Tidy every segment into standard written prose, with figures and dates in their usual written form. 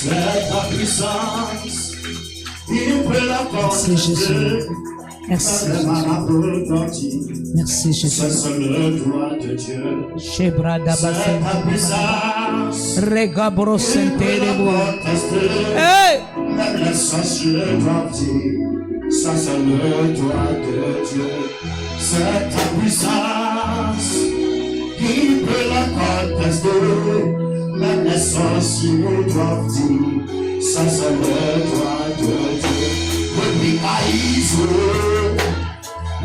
C'est ta puissance qui peut la porter. Merci Jésus. Merci. Merci Jésus. C'est le droit de Dieu. C'est ta puissance. Regabro senterebo. Hey! Même les sorciers doivent dire, ça c'est le droit de Dieu. C'est ta puissance qui peut la contester. Même les sorciers doivent dire, ça c'est le droit de Dieu. Le Michaïsme,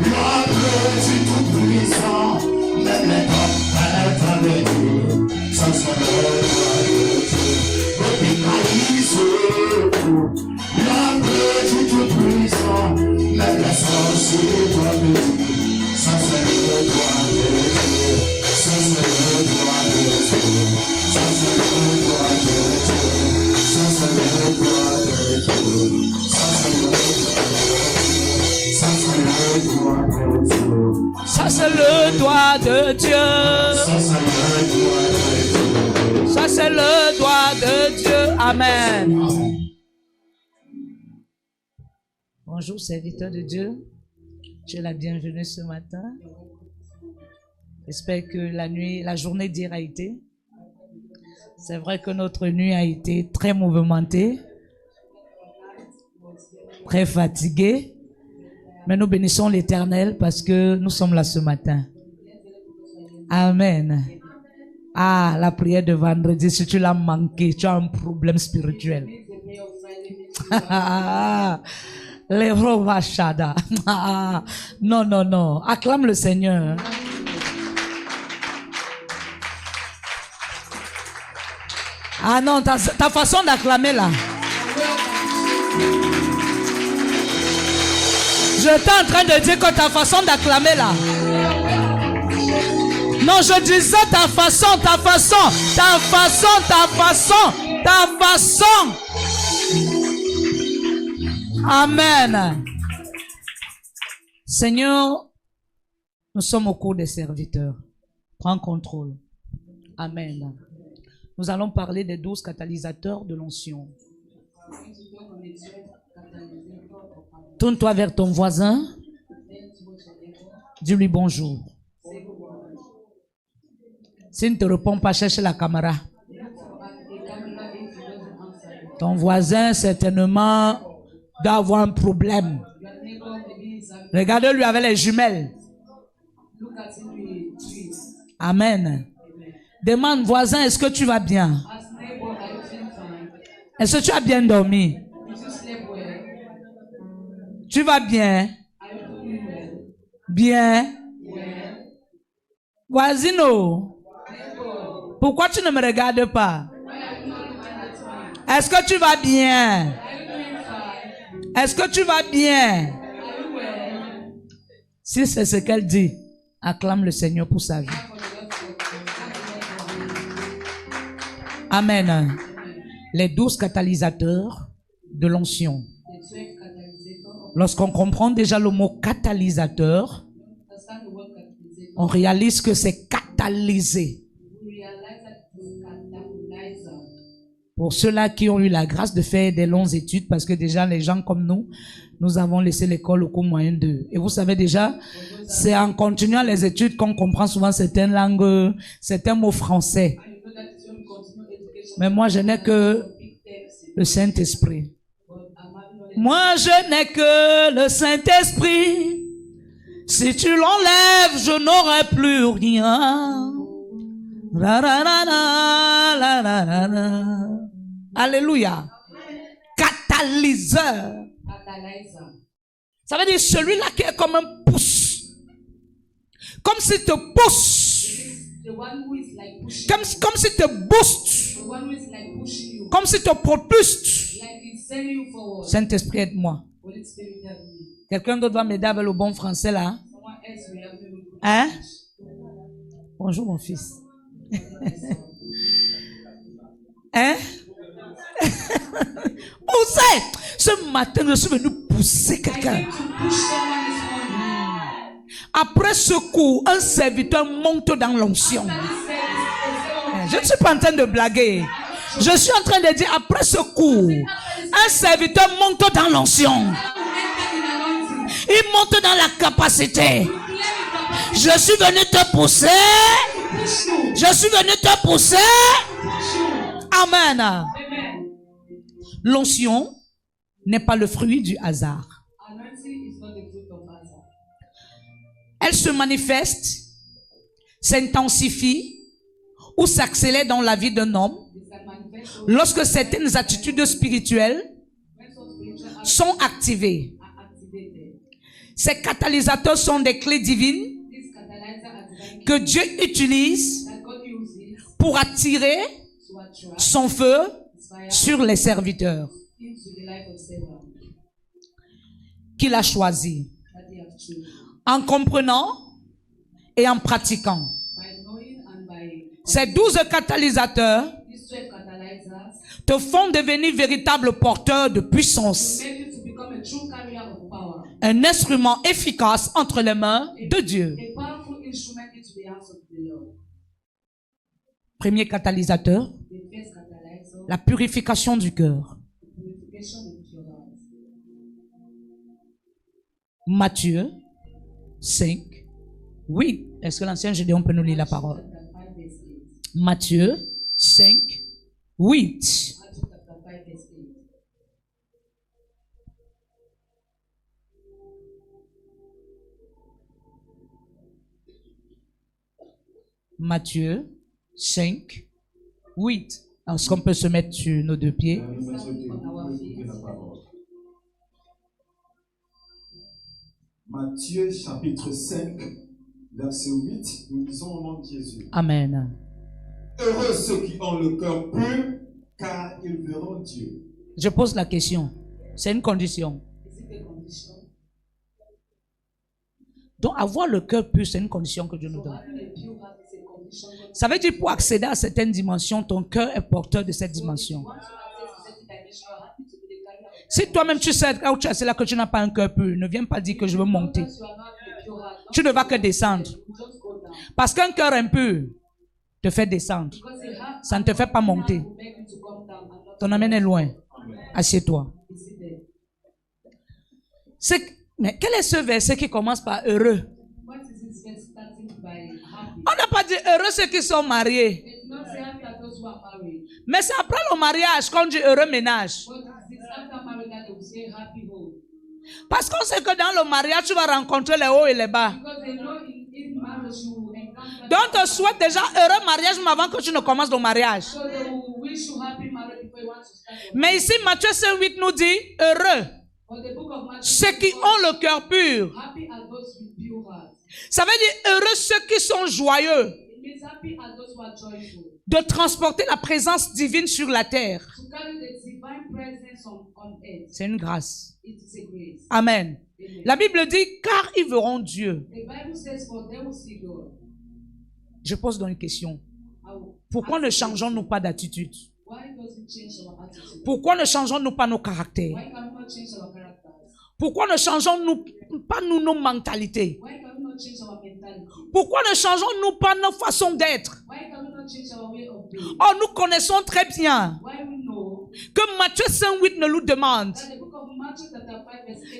l'ordre du Tout-Puissant, même les tempêtes avec Dieu, ça c'est le droit de Dieu. Le Michaïsme, l'ordre du Tout-Puissant, même les sorciers doivent dire, ça c'est le droit de Dieu, ça c'est le droit de Dieu, ça c'est le droit de Dieu, ça c'est le droit de Dieu, ça c'est le Ça c'est le doigt de Dieu. Ça c'est le doigt de Dieu. Amen. Bonjour serviteur de Dieu. Tu es la bienvenue ce matin. J'espère que la journée d'hier a été. C'est vrai que notre nuit a été très mouvementée, très fatiguée. Mais nous bénissons l'Éternel parce que nous sommes là ce matin. Amen. Ah, la prière de vendredi, si tu l'as manqué, tu as un problème spirituel. Les rovachada. Non, non, non. Acclame le Seigneur. Ah non, ta façon d'acclamer là. J'étais en train de dire que ta façon d'acclamer là. Non, je disais ta façon. Amen. Seigneur, nous sommes au cours des serviteurs. Prends contrôle. Amen. Nous allons parler des 12 catalysateurs de l'onction. Tourne-toi vers ton voisin. Dis-lui bonjour. S'il ne te répond pas, cherche la caméra. Ton voisin, certainement, doit avoir un problème. Regardez-lui avec les jumelles. Amen. Demande, voisin, est-ce que tu vas bien? Est-ce que tu as bien dormi? Tu vas bien? Bien? Voisino, pourquoi tu ne me regardes pas? Est-ce que tu vas bien? Est-ce que tu vas bien? Si c'est ce qu'elle dit, acclame le Seigneur pour sa vie. Amen. Les 12 catalysateurs de l'onction. Lorsqu'on comprend déjà le mot catalysateur, on réalise que c'est catalysé. Pour ceux-là qui ont eu la grâce de faire des longues études, parce que déjà les gens comme nous avons laissé l'école au cours moyen 2. Et vous savez déjà, c'est en continuant les études qu'on comprend souvent certaines langues, certains mots français. Mais moi, je n'ai que le Saint-Esprit. Moi, je n'ai que le Saint-Esprit. Si tu l'enlèves, je n'aurai plus rien. Alléluia. Catalyseur. Ça veut dire celui-là qui est comme un pouce. Comme s'il te pousse. Comme s'il te booste. Comme s'il te propulse. Saint-Esprit, aide-moi. Quelqu'un d'autre va m'aider avec le bon français là? Hein? Bonjour mon fils. Hein? Poussez! Ce matin, je suis venu pousser quelqu'un. Après ce coup, un serviteur monte dans l'onction. Je ne suis pas en train de blaguer. Je suis en train de dire, après ce cours, un serviteur monte dans l'onction. Il monte dans la capacité. Je suis venu te pousser. Je suis venu te pousser. Amen. L'onction n'est pas le fruit du hasard. Elle se manifeste, s'intensifie ou s'accélère dans la vie d'un homme lorsque certaines attitudes spirituelles sont activées. Ces catalysateurs sont des clés divines que Dieu utilise pour attirer son feu sur les serviteurs qu'il a choisis, en comprenant et en pratiquant. Ces 12 catalysateurs te font devenir véritable porteur de puissance, un instrument efficace entre les mains de Dieu. Premier catalyseur, la purification du cœur. Matthieu 5, 8. Est-ce que l'ancien Gédéon peut nous lire la parole? Matthieu 5, 8. Matthieu 5, 8. Est-ce qu'on peut se mettre sur nos deux pieds? Matthieu chapitre 5, verset 8, nous lisons au nom de Jésus. Amen. Heureux ceux qui ont le cœur pur, car ils verront Dieu. Je pose la question. C'est une condition. Donc avoir le cœur pur, c'est une condition que Dieu nous donne. Ça veut dire pour accéder à certaines dimensions, ton cœur est porteur de cette dimension. Si toi-même tu sais où tu es, c'est là que tu n'as pas un cœur pur, ne viens pas dire que je veux monter. Tu ne vas que descendre. Parce qu'un cœur impur te fait descendre. Ça ne te fait pas monter. Ton amène est loin. Assieds-toi. Mais quel est ce verset qui commence par heureux? On n'a pas dit heureux ceux qui sont mariés. Mais c'est après le mariage qu'on dit heureux ménage. Parce qu'on sait que dans le mariage, tu vas rencontrer les hauts et les bas. Donc, on te souhaite déjà heureux mariage, mais avant que tu ne commences le mariage. Mais ici, Matthieu 5:8 nous dit heureux ceux qui ont le cœur pur. Ça veut dire heureux ceux qui sont joyeux de transporter la présence divine sur la terre. C'est une grâce. Amen. La Bible dit car ils verront Dieu. Je pose donc une question. Pourquoi ne changeons-nous pas d'attitude? Pourquoi ne changeons-nous pas nos caractères? Pourquoi ne changeons-nous pas nos mentalités? Pourquoi ne changeons-nous pas nos façons d'être? Oh, nous connaissons très bien que Matthieu 5:8 ne nous demande.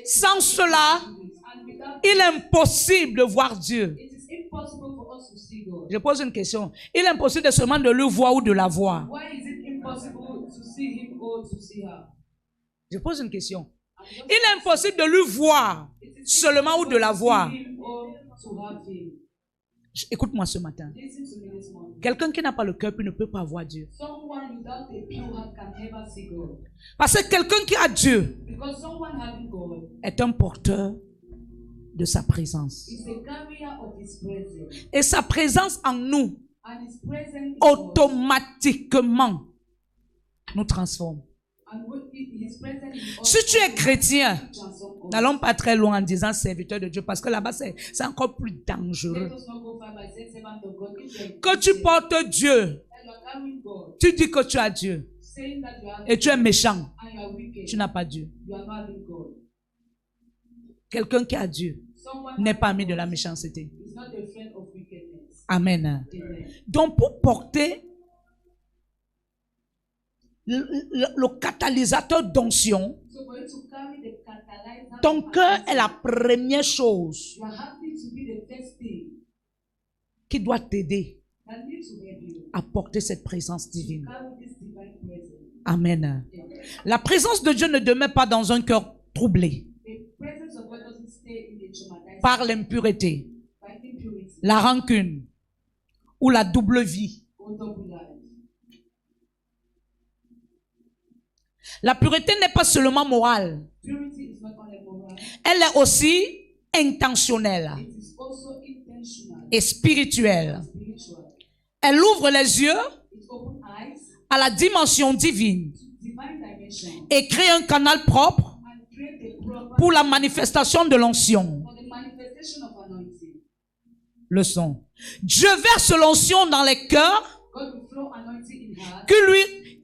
Sans cela, il est impossible de voir Dieu. Je pose une question. Il est impossible seulement de le voir ou de la voir. Je pose une question. Il est impossible de le voir seulement ou de la voir. Écoute-moi ce matin. Quelqu'un qui n'a pas le cœur pur ne peut pas voir Dieu. Parce que quelqu'un qui a Dieu est un porteur de sa présence. Et sa présence en nous automatiquement nous transforme. Si tu es chrétien, n'allons pas très loin en disant serviteur de Dieu, parce que là-bas c'est encore plus dangereux. Que tu portes Dieu, tu dis que tu as Dieu et tu es méchant, tu n'as pas Dieu. Quelqu'un qui a Dieu n'est pas ami de la méchanceté. Amen. Donc pour porter le catalyseur d'onction, So for you to carry the catalyzer, ton cœur est la première chose your heart needs to be the first thing qui doit t'aider that needs to help you à porter cette présence divine. carry this divine presence. Amen. Amen. La présence de Dieu ne demeure pas dans un cœur troublé The presence of God doesn't stay in the traumatized par l'impureté, by impurity la rancune ou la double vie. or double life. La pureté n'est pas seulement morale, Purity is not only moral, elle est aussi intentionnelle it is also intentional, et spirituelle. spiritual. Elle ouvre les yeux It opens eyes, à la dimension divine divine dimension, et crée un canal propre and create the proper pour la manifestation de l'onction. for the manifestation of anointing. Leçon. Dieu verse l'onction dans les cœurs God will flow anointing in heart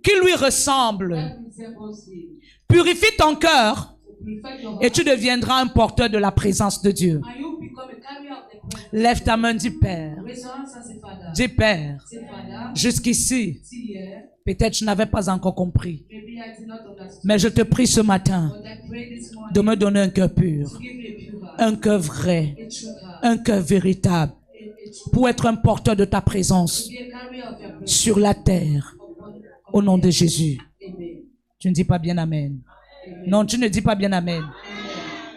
qui lui ressemblent. that resembles him. Purifie ton cœur So purify your et heart, tu deviendras un porteur de la présence de Dieu. and you become a carrier of the presence. Lève ta main, dis Père. Raise your hands and say, Father. Dis Père. Say, Father, Jusqu'ici, see here. peut-être je n'avais pas encore compris. Maybe I did not understand. Mais je te prie ce matin But I pray this morning de me donner un cœur pur, to give me a pure heart, un cœur vrai, a true heart, un cœur véritable, a true pour être un porteur de ta présence to be a carrier of your presence sur la terre. upon Au nom de Jésus. Amen. Tu ne dis pas bien Amen. Amen. Non, tu ne dis pas bien Amen. Amen.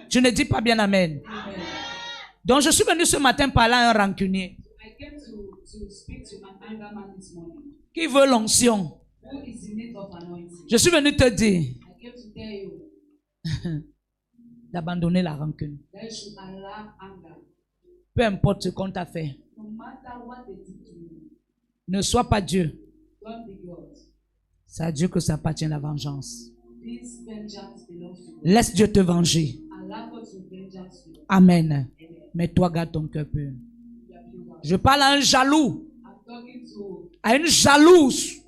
Tu ne dis pas bien Amen. Amen. Donc je suis venu ce matin parler à un rancunier I came to speak to an anger man this morning qui veut l'onction. who is in need of anointing. Je suis venu te dire I came to tell you d'abandonner la rancune. that you should allow anger. Peu importe ce qu'on t'a fait. No matter what they did to you, Ne sois pas Dieu. don't be God. C'est à Dieu que ça appartient la vengeance. This vengeance belongs to God. Laisse Dieu te venger. Allow God to vengeance you. Amen. Amen. Mais toi, garde ton cœur pur. Your pure heart. Je parle à un jaloux, I'm talking to à une jalouse.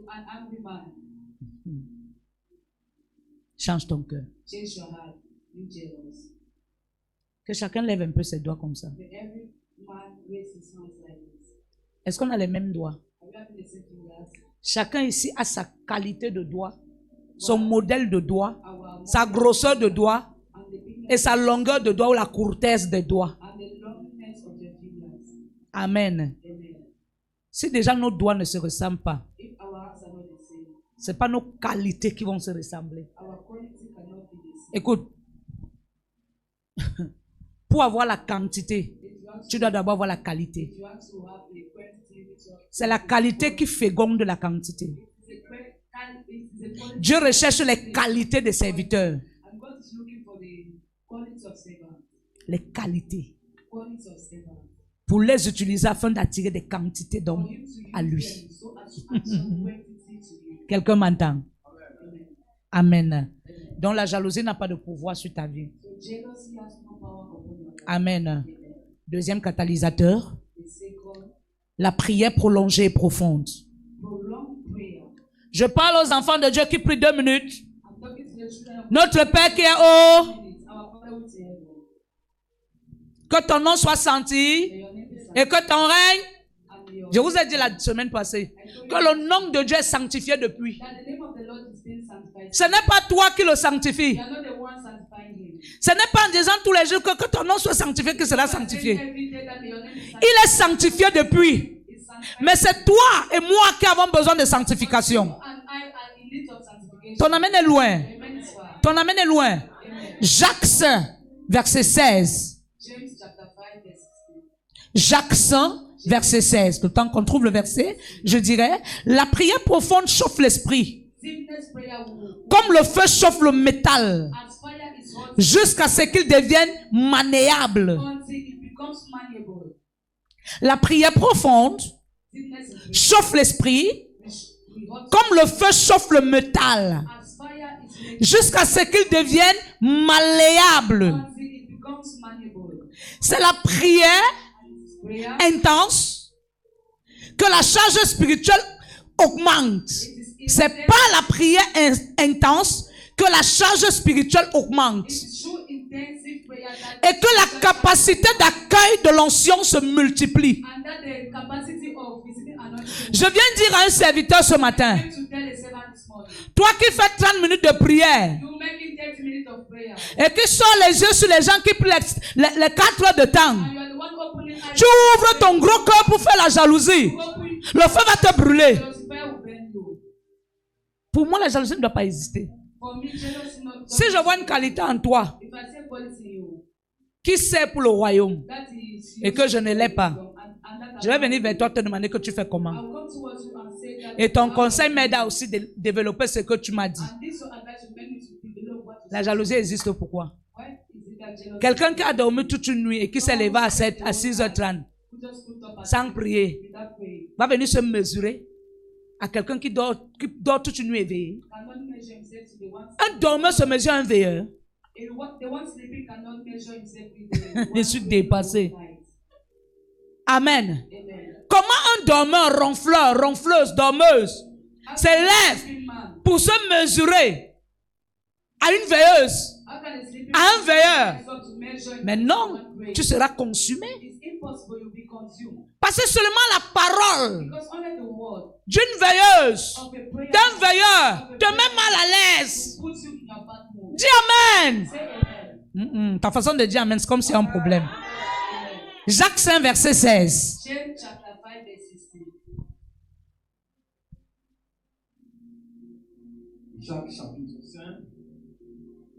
an angry man. Change ton cœur. Change your heart. Be jealous. Que chacun lève un peu ses doigts comme ça. May every man raise his hands like this. Est-ce qu'on a les mêmes doigts? Are we having the same fingers? Chacun ici a sa qualité de doigt, son modèle de doigt, Our sa grosseur de doigt and the bigness et sa longueur de doigt ou la courtesse des doigts. and the longness of your fingers. Amen. Amen. Si déjà nos doigts ne se ressemblent pas, If our hands are not the same, ce n'est pas nos qualités qui vont se ressembler. our quality cannot be the same. Écoute, pour avoir la quantité, If you want tu dois d'abord avoir la qualité. if you want to have the quantity, C'est la qualité qui féconde la quantité. it's a quality. Dieu recherche les qualités des serviteurs. And God is looking for the quality of servant. Les qualités. Quality of servant. Pour les utiliser afin d'attirer des quantités For d'hommes him to use à lui. them so as to attract quantity to you. Quelqu'un m'entend? Amen. Amen. Donc la jalousie n'a pas de pouvoir sur ta vie. So jealousy has no power upon your life. Amen. Amen. Deuxième catalyseur, The second, la prière prolongée et profonde. prolonged prayer. Je parle aux enfants de Dieu qui prient 2 minutes. I'm talking to the children of Notre Père qui est haut, minutes. Our Father who is in heaven. que ton nom soit senti May your name be et que ton règne, and your je vous ai dit la semaine passée, que le nom de Dieu est sanctifié depuis. that the name of the Lord is being sanctified. Ce n'est pas toi qui le sanctifie. You are not the one sanctifying him. Ce n'est pas en disant tous les jours que ton nom soit sanctifié que cela sanctifié. Every day that your name is Il est sanctifié depuis. sanctified. Mais c'est toi et moi qui avons besoin de sanctification. And I are in need of sanctification. Ton amen est loin. Amen is far. Ton amen est loin. Amen. Jacques 5, verset 16. James chapter 5 verse 16. Jacques 5, verset 16. Le temps qu'on trouve le verset, je dirais, la prière profonde chauffe l'esprit, Deepness prayer will, comme le feu chauffe le métal, as fire is hot jusqu'à ce qu'il devienne maniable. until it becomes malleable. La prière profonde Deepness is chauffe l'esprit, hot comme le feu chauffe le métal, as fire is made jusqu'à ce qu'il devienne malléable. until it becomes malleable. C'est la prière Prayer intense que la charge spirituelle augmente. C'est pas la prière intense que la charge spirituelle augmente. is through intensive prayer that Et que la capacité d'accueil de l'onction se multiplie. and that the capacity of receiving anointing. Je viens dire à un serviteur ce matin, To tell a servant Toi qui fais 30 minutes de prière You making 30 minutes of prayer. et qui sort les yeux sur les gens qui prient les 4 heures de temps. And you are the one opening eyes. Tu ouvres ton gros cœur pour faire la jalousie. You open Le feu va te brûler. your fire will burn you. Pour moi, la jalousie ne doit pas exister. For me, jealousy not. Si je vois une qualité en toi If I say quality in you, qui sert pour le royaume that is et que je ne l'ai pas, and that je vais venir vers toi te demander que tu fais comment. I'll come towards you and say that. Et ton conseil m'aide à aussi développer ce que tu m'as dit. And this your advice will make me to develop what you La jalousie existe pourquoi? Why is it that jealousy? Quelqu'un qui a dormi toute une nuit et qui s'est levé à 6h30 Who just put up sans prier without praying va venir se mesurer à quelqu'un qui dort toute une nuit éveillé. cannot measure himself to the one. Un dormeur se mesure à un veilleur. The one sleeping cannot measure himself with the Je suis dépassé. night. Amen. Amen. Comment un dormeur, ronfleuse, dormeuse, se lève Sleeping man. pour se mesurer à une veilleuse, How can a sleeping à un man veilleur? measure to measure Mais himself non, to one prayer? tu seras consumé. It's impossible you'll be consumed. Parce que seulement la parole Because only the word d'une veilleuse, of a prayer d'un veilleur, te met mal à l'aise. puts you in your bad mood. Dis Amen. Say amen. Ta façon de dire Amen, c'est comme s'il y a un problème. Amen. Jacques 5, verset 16. James chapter 5 verse 16. Jacques chapitre 5,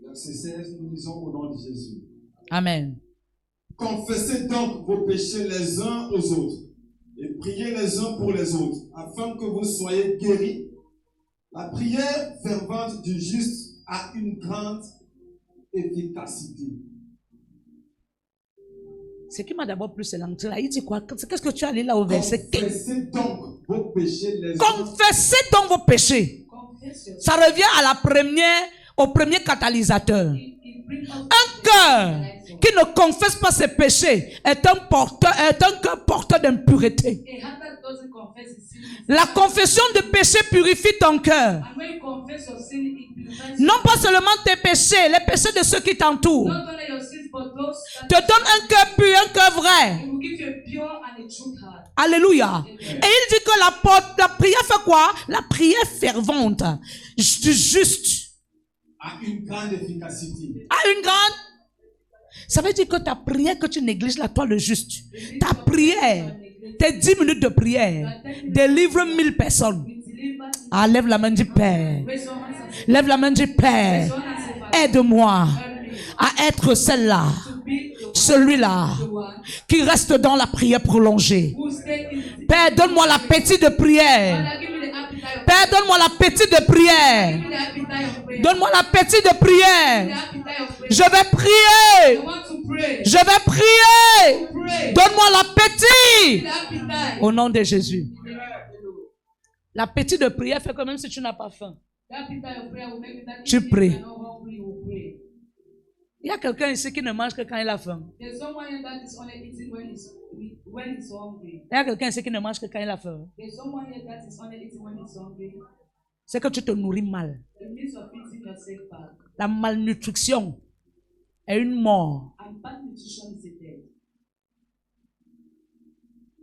verset 16, nous lisons au nom de Jésus. Amen. Confessez donc vos péchés les uns aux autres et priez les uns pour les autres afin que vous soyez guéris. La prière fervente du juste a une grande efficacité. Ce qui m'a d'abord plu, c'est l'entrée là. Il dit quoi? Qu'est-ce que tu as lu là au verset 15? Confessez donc vos péchés les uns. Confessez donc vos péchés. Confess your Ça revient au premier catalyseur. it brings us Un cœur qui ne confesse pas ses péchés est un cœur porteur d'impureté. a heart that doesn't confess his sin. La confession de péché purifie ton cœur. And when you confess your sin, it purifies Non pas seulement tes péchés, les péchés de ceux qui t'entourent. not only your sins but those Te that donne un cœur pur, un cœur vrai. it will give you a pure and a true heart. Alléluia. Et il dit que la prière fait quoi? La prière fervente du juste A une grande efficacité. a une grande. Ça veut dire que ta prière que tu négliges là, toi le juste, ta prière, tes 10 minutes de prière délivre 1000 personnes. It delivers. Ah, lève la main du Père. Raise your hands and say, Lève la main du Père. raise your hands and say, Father, Aide-moi help me à être celle-là, to be the one, celui-là the one qui reste dans la prière prolongée. who stay in the Père, donne-moi l'appétit de prière. Father, give me the appetite of Père, donne-moi l'appétit de prière. give me the appetite of prayer. Donne-moi l'appétit de The prière. appetite of prayer. Je vais I prier. want to pray. Je vais prier. Pray. Donne-moi l'appétit. The appetite. Au nom de Jésus. The L'appétit de prière fait que même si tu n'as pas faim. appetite of prayer will make it that Tu even if pries. you are not hungry, you will pray. Il y a quelqu'un ici qui ne mange que quand il a faim. There's someone here that is only eating when he's hungry. Il y a quelqu'un ici qui ne mange que quand il a faim. There's someone here that is only eating when he's hungry. C'est que tu te nourris mal. The means of eating yourself bad. La malnutrition est une mort. And bad nutrition is a death.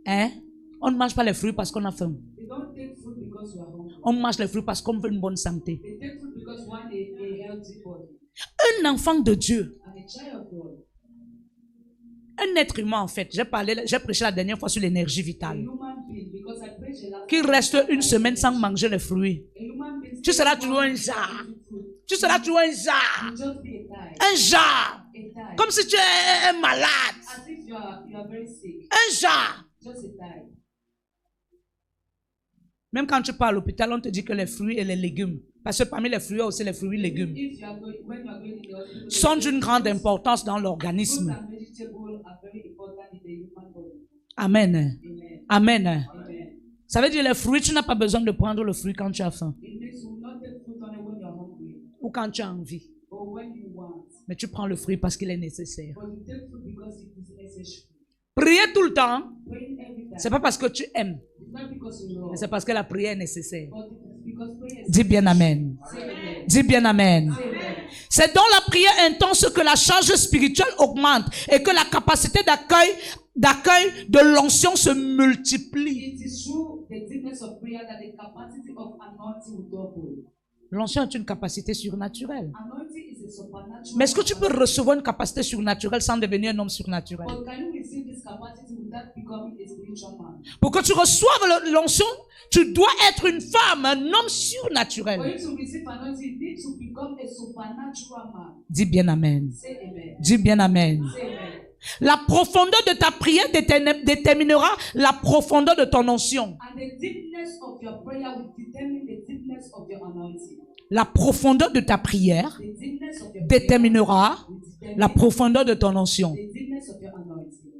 Hein? On ne mange pas les fruits parce qu'on a faim. They don't take food because you are hungry. On mange les fruits parce qu'on veut une bonne santé. They take food because you want a healthy body. Un enfant de Dieu, And a child of God, un être humain en fait, j'ai prêché la dernière fois sur l'énergie a vitale, human being, because I preached a lot. qui reste une semaine sans manger les fruits. A human being. Tu seras toujours un jar. Tu seras toujours un jar. You just be a tie. Un jar. A tie. Comme si tu es un malade. As if you are very sick. Un jar. Just a tie. Même quand tu pars à l'hôpital, on te dit que les fruits et les légumes, parce que parmi les fruits, il y a aussi les fruits et légumes, If you are going, when you are going in the hospital, sont d'une grande importance dans fruits l'organisme. and vegetables are very important in the human body. Amen. Amen. Amen. Amen. Ça veut dire les fruits, tu n'as pas besoin de prendre le fruit quand tu as faim It means you will not take fruit only when you are hungry ou quand tu as envie. or when you want, Mais tu prends le fruit parce qu'il est nécessaire. but you take fruit because it is necessary. Prier tout le temps, Praying every time. c'est pas parce que tu aimes, It's not because you love, mais c'est parce que la prière est nécessaire. but it is because prayer is Dis bien Amen. Say amen. Dis bien Amen. Say amen. C'est dans la prière intense que la charge spirituelle augmente et que la capacité d'accueil de l'onction se multiplie. It is through the deepness of prayer that the capacity of anointing will double. L'onction est une capacité surnaturelle. Anointing is a supernatural. Mais est-ce que tu peux recevoir une capacité surnaturelle sans devenir un homme surnaturel? But can you receive this capacity without becoming a spiritual man? Pour que tu reçoives l'onction, tu dois être une femme, un homme For surnaturel. you to receive anointing, you need to become a supernatural man. Dis bien amen. Say amen. Dis bien amen. Say amen. La profondeur de ta prière déterminera la profondeur de ton onction. And the deepness of your prayer will determine the deepness of your anointing. La profondeur de ta prière The deepness of your déterminera prayer will determine la profondeur de ton onction. the deepness of your anointing.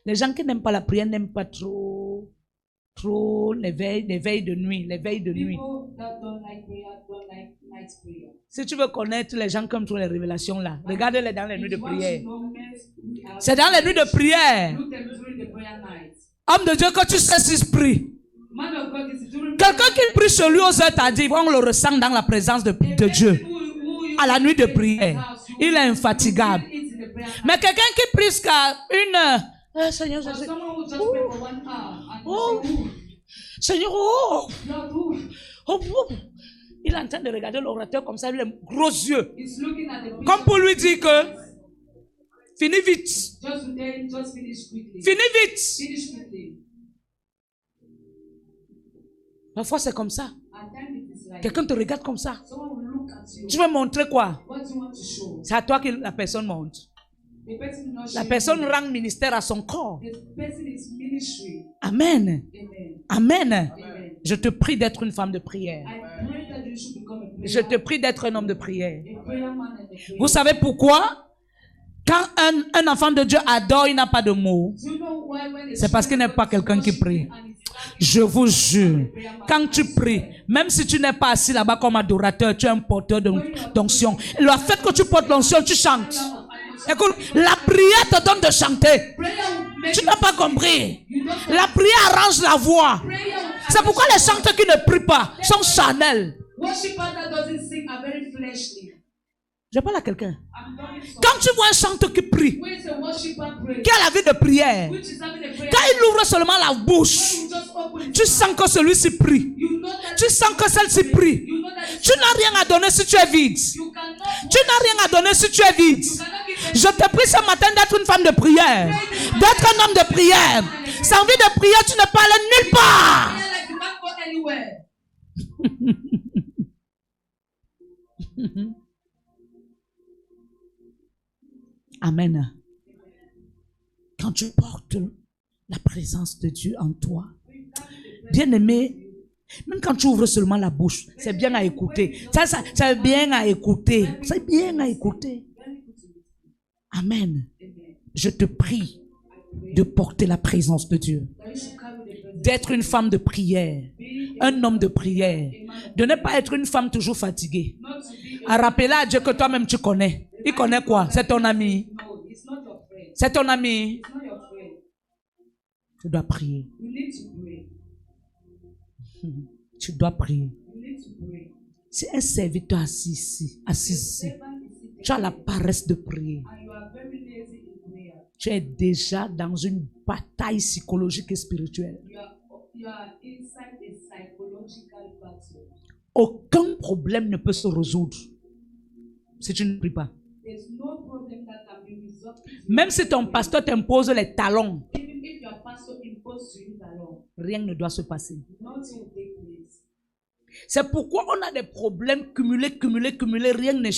Les gens qui n'aiment pas la prière n'aiment pas trop les veilles de nuit, les veilles de nuit. People that don't like prayer don't like night prayer. Si tu veux connaître les gens comme toutes les révélations là, regarde-les dans les nuits de If you want to prière. know men who are- C'est dans les nuits de prière. Look them during the prayer night. Homme de Dieu, que tu sais s'il prie. Man of God is during Quelqu'un qui prie sur lui aux heures tardives, on le ressent dans la présence de Dieu. À la nuit de prière, il est infatigable. Mais quelqu'un qui prie jusqu'à 1 heure, Seigneur Jésus, Someone who just pray for 1 hour and Oh. say, "Ooh, Seigneur, oh, Lord, ooh." oh, oh. Il est en train de regarder l'orateur comme ça, il a les gros yeux. He's looking at the bishop. Comme pour lui dire que, finis vite, Just to tell him, just finish quickly. finis vite. Finish quickly. Parfois c'est comme ça. At times it is like Quelqu'un te regarde comme ça. someone will look at you. Tu veux montrer quoi? What do you want to show? C'est à toi que la personne monte. The person is not La showing personne you. rend ministère à son corps. The person is ministry. Amen. Amen. Amen. Amen. Je te prie d'être une femme de prière. I pray that you should become a prayer, Je te prie d'être un homme de prière. a prayer man and a prayer. Vous savez pourquoi? Quand un enfant de Dieu adore, il n'a pas de mots. Do you know why when C'est parce qu'il n'est pas quelqu'un qui prie. Je vous jure, quand tu pries, même si tu n'es pas assis là-bas comme adorateur, tu es un porteur d'onction. Le fait que tu portes l'onction, tu chantes. Écoute, la prière te donne de chanter. Tu n'as pas compris. La prière arrange la voix. C'est pourquoi les chanteurs qui ne prient pas sont charnels. Worshipers that doesn't sing are very fleshly. Je parle à quelqu'un. I'm talking to Quand tu vois un chanteur qui prie, when it's a worshiper pray, qui a la vie de prière, which is having a prayer, quand il ouvre seulement la bouche, you just open it. tu sens que celui-ci prie. You know that Tu sens que celle-ci prie. you know that Tu n'as rien à donner si tu es vide. you cannot Tu n'as rien à donner si tu es vide. Je te prie ce matin d'être une femme de prière, d'être un homme de prière. Sans vie de prière, tu ne peux aller nulle part. prayer like you can't go anywhere. Amen. Quand tu portes la présence de Dieu en toi, bien aimé, même quand tu ouvres seulement la bouche, c'est bien à écouter. C'est bien à écouter. C'est bien à écouter. Amen. Je te prie de porter la présence de Dieu, d'être une femme de prière, un homme de prière, de ne pas être une femme toujours fatiguée. À rappeler à Dieu que toi-même tu connais. Il connaît quoi? C'est ton ami. No, it's not your friend. C'est ton ami. It's not your friend. Tu dois prier. You need to pray. Tu dois prier. You need to pray. Si un serviteur assis ici, Servant is sitting tu as la paresse de prier. and you are very lazy in prayer. Tu es déjà dans une bataille psychologique et spirituelle. You are inside a psychological battle. Aucun problème ne peut se résoudre si tu ne pries pas. There's no problem that can be resolved. Même si ton pasteur t'impose les talons, Even if your pastor imposes to you alone, rien ne doit se passer. nothing will take place. C'est pourquoi on a des problèmes cumulés, rien ne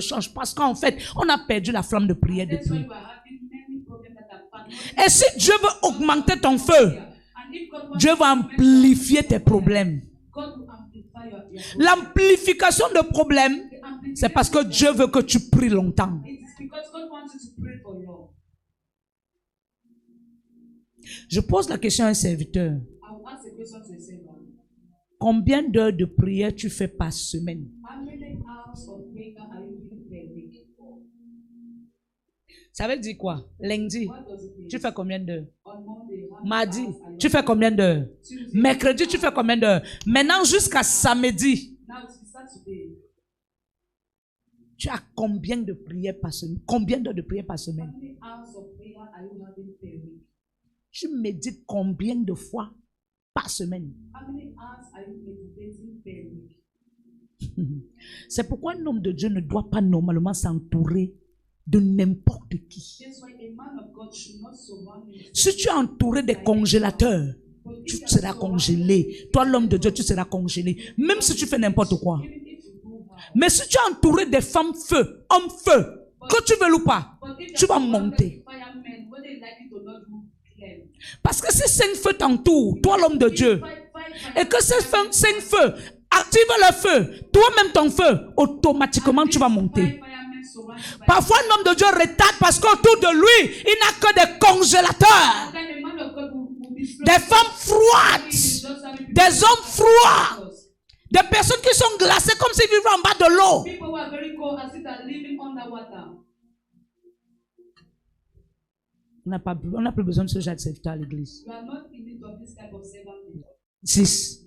change. Parce qu'en fait, on a perdu la flamme de prière That's why depuis. we are having many problems that are found. Et si Dieu veut augmenter ton feu, And if God wants Dieu va amplifier tes problèmes. God will amplify your L'amplification de problèmes, c'est parce que Dieu veut que tu pries longtemps. It is because God wants you to pray for long. Je pose la question à un serviteur. I will ask a question to a servant. Combien d'heures de prière tu fais par semaine? How many hours of prayer are you doing per week? Ça veut dire quoi? Lundi, What does it mean? tu fais combien d'heures? On Monday, how many Mardi, hours are you tu fais combien d'heures? Tuesday. Mercredi, tu fais combien d'heures? Maintenant, jusqu'à samedi, Now it's Saturday. tu as combien de prières par semaine? Combien d'heures de prière par How semaine? many hours of prayer are you having per week? Tu médites combien de fois par semaine? How many hours are you meditating per week? C'est pourquoi un homme de Dieu ne doit pas normalement s'entourer de n'importe qui. That's why a man of God should not surround himself. Si tu es entouré des congélateurs, tu seras congelé. Toi, l'homme de Dieu, tu seras congelé. Même si tu fais n'importe quoi. Even if you go hard. Mais si tu es entouré des femmes feu, hommes feu, que tu veux ou pas, But if tu you are vas monter. firemen, whether you like it or not, you climb. Parce que si 5 feux t'entourent, toi l'homme de Dieu, et que ces 5 feux activent le feu, toi-même ton feu, automatiquement tu vas monter. Parfois un homme de Dieu retarde parce qu'autour de lui, il n'a que des congélateurs, des femmes froides, des hommes froids, des personnes qui sont glacées comme s'ils vivaient en bas de l'eau. People who are very cold as if they are living underwater. On n'a plus besoin de ce genre de serviteur à l'église. You are not in need of this type of servant. 6.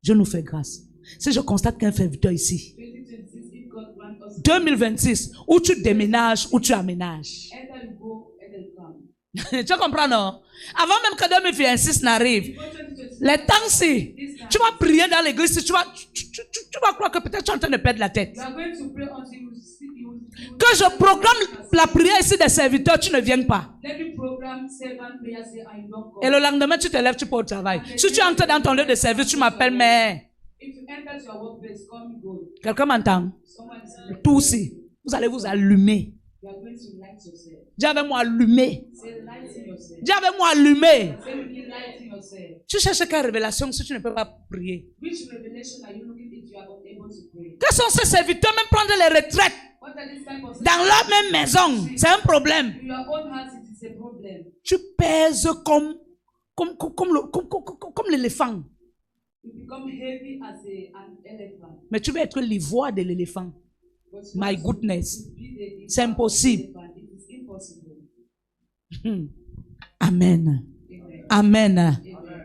Dieu nous fait grâce. Si je constate qu'un serviteur ici, 2026, if God grant us, 2026, où tu déménages, où tu aménages. either you go, either you come. Tu comprends, non? Avant même que 2026 n'arrive, Before 2026, les temps-ci, tu vas prier dans l'église, tu vas croire que peut-être tu es en train de perdre la tête. you are going to pray until you see you. Que je programme la prière ici des serviteurs, tu ne viens pas. Let me program servant prayers here and you don't come. Et le lendemain, tu te lèves, tu pars au travail. Si tu entres dans ton lieu de service, tu m'appelles, mais If you enter your workplace, come and go. quelqu'un m'entend? Someone is saying, Tout aussi, vous allez vous allumer. you are going to light yourself. Dis avec moi allumer. Say lighting yourself. Dis avec moi allumer. Say you need lighting yourself. Tu cherches quelle révélation si tu ne peux pas prier? Which revelation are you looking if you are unable to pray? Quels sont ces serviteurs, même prendre les retraites What are these type of dans leur même maison? C'est un problème. in your own heart it is a problem. Tu pèses comme l'éléphant. You become heavy as an elephant. Mais tu veux être l'ivoire de l'éléphant. But you My want goodness. to be the C'est impossible. elephant. It is impossible. Amen. Amen. Amen. Amen.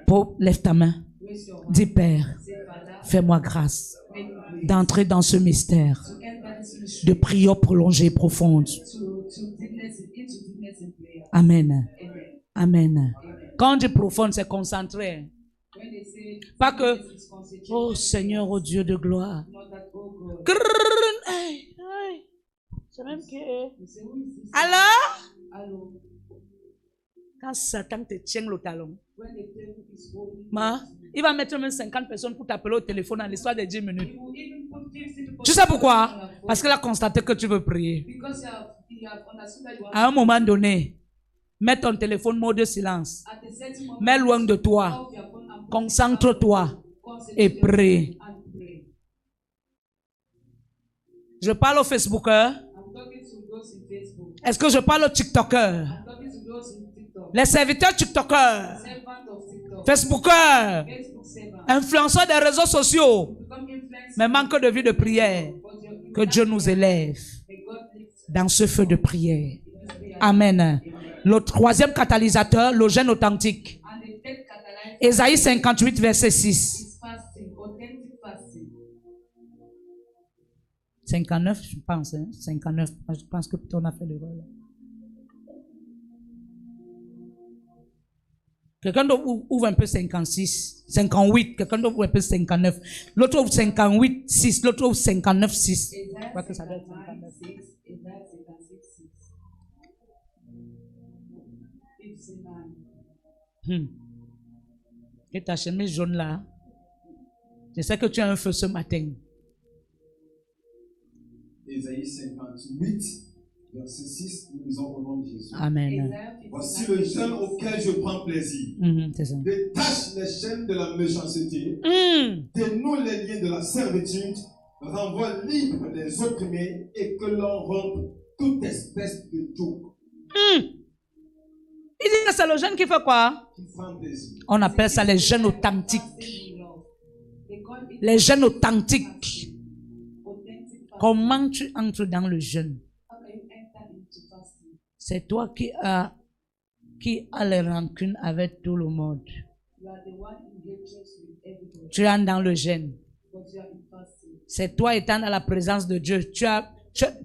Paul, lève ta main. Raise your hand. Dis Père, Say, Father, fais-moi grâce make me grace d'entrer dans ce mystère to enter this mystery, de prière prolongée et profonde. to deepness into deepness in prayer. Amen. Amen. Amen. Amen. Quand on dit profonde, c'est concentré. When they say Pas que, deepness is concentrated, oh Seigneur, oh Dieu de gloire. not that, oh God. Grrrr, hey, hey. C'est même que... You say, who is this? Alors, Hello. quand Satan te tient le talon, When the devil is holding il va mettre même 50 personnes pour t'appeler au téléphone dans l'histoire de 10 minutes. he will even put 50 people Tu sais on pourquoi? your phone. Parce qu'il a constaté que tu veux prier. Because you have understood that you want À un moment donné, mets ton téléphone mode silence. at a certain moment Mets loin de toi. off your phone and Concentre-toi concentrate et prie. and pray. Je parle aux Facebookers. I'm talking to those in Facebook. Est-ce que je parle aux TikTokers? I'm talking to those in TikTok. Les serviteurs TikTokers, Servant of TikTok. Facebookers, Facebook servant. influenceurs des réseaux sociaux, Become influencer. mais manque de vie de prière. But you Que Dieu nous élève may God lift dans ce feu de prière. this prayer. Amen. Le troisième catalyseur, le jeûne authentique. And the third catalyst Ésaïe 58, verset 6. is fasting, authentic fasting. 59, je pense. 59. Je pense que on a fait l'erreur. Quelqu'un d'autre ouvre un peu 56, 58. Quelqu'un d'autre ouvre un peu 59. L'autre ouvre 58, 6. L'autre ouvre 59, 6. Je crois que ça doit être 59. 6, Isaiah 56, 6. It's in Et ta chemise jaune là. Je sais que tu as un feu ce matin. Ésaïe 58, verset 6, nous lisons au nom de Jésus. Amen. Isaiah Voici le jeûne auquel je prends plaisir. C'est ça. Détache les chaînes de la méchanceté, dénoue les liens de la servitude, renvoie libre les opprimés et que l'on rompe toute espèce de joug Il dit que c'est le jeûne qui fait quoi? qui prend plaisir. On appelle ça les jeûnes authentiques. Les jeûnes authentiques. Comment tu entres dans le jeûne? How can you enter into fasting? C'est toi qui as les rancunes avec tout le monde. You are the one in hatred with everybody, Tu entres dans le jeûne. but you are in fasting. C'est toi étant dans la présence de Dieu. Tu as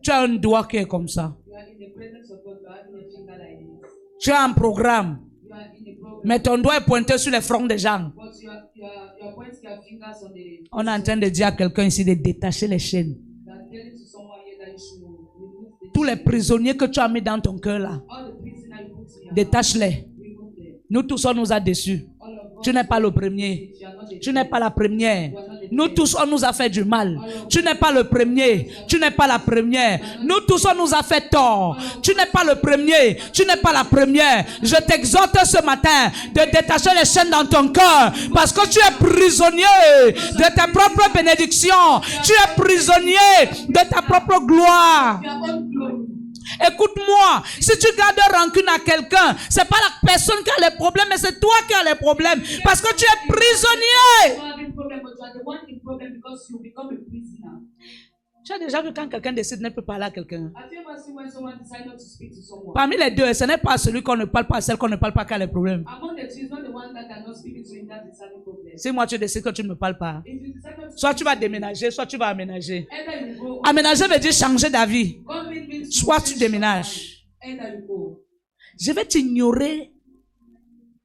un doigt qui est comme ça. You are in the presence of God, you are in a finger like this. Tu as un programme. You are in a program. Mais ton doigt est pointé sur les fronts des gens. But you are pointing your fingers on the. On est en train de dire à quelqu'un ici de détacher les chaînes. You are telling to someone here that you should remove the. Tous les prisonniers que tu as mis dans ton cœur là, All the prisoners you put in your détache-les. remove them. Nous tous, on nous a déçus. All of us. Tu n'es pas le premier. You are not the Tu n'es pas la première. Nous tous, on nous a fait du mal. Tu n'es pas le premier. Tu n'es pas la première. Nous tous, on nous a fait tort. Tu n'es pas le premier. Tu n'es pas la première. Je t'exhorte ce matin de détacher les chaînes dans ton cœur parce que tu es prisonnier de tes propres bénédictions. Tu es prisonnier de ta propre gloire. Your own glory. Écoute-moi, si tu gardes rancune à quelqu'un, c'est pas la personne qui a les problèmes, mais c'est toi qui as les problèmes. Parce que tu es prisonnier. You are having problem, but you are the one in problem because you become a prisoner. Tu as déjà vu quand quelqu'un décide de ne plus parler à quelqu'un. Have you ever seen when someone decides not to speak to someone? Parmi les deux, ce n'est pas celui qu'on ne parle pas, celle qu'on ne parle pas qui a les problèmes. Among the two, it's not the one that cannot speak to him that is having problem. Si moi tu décides que tu ne me parles pas, If you decide not to soit tu vas déménager, soit tu vas aménager. either you go, Aménager veut dire changer d'avis. coming means to Soit tu change déménages. your mind. Either you go. Je vais t'ignorer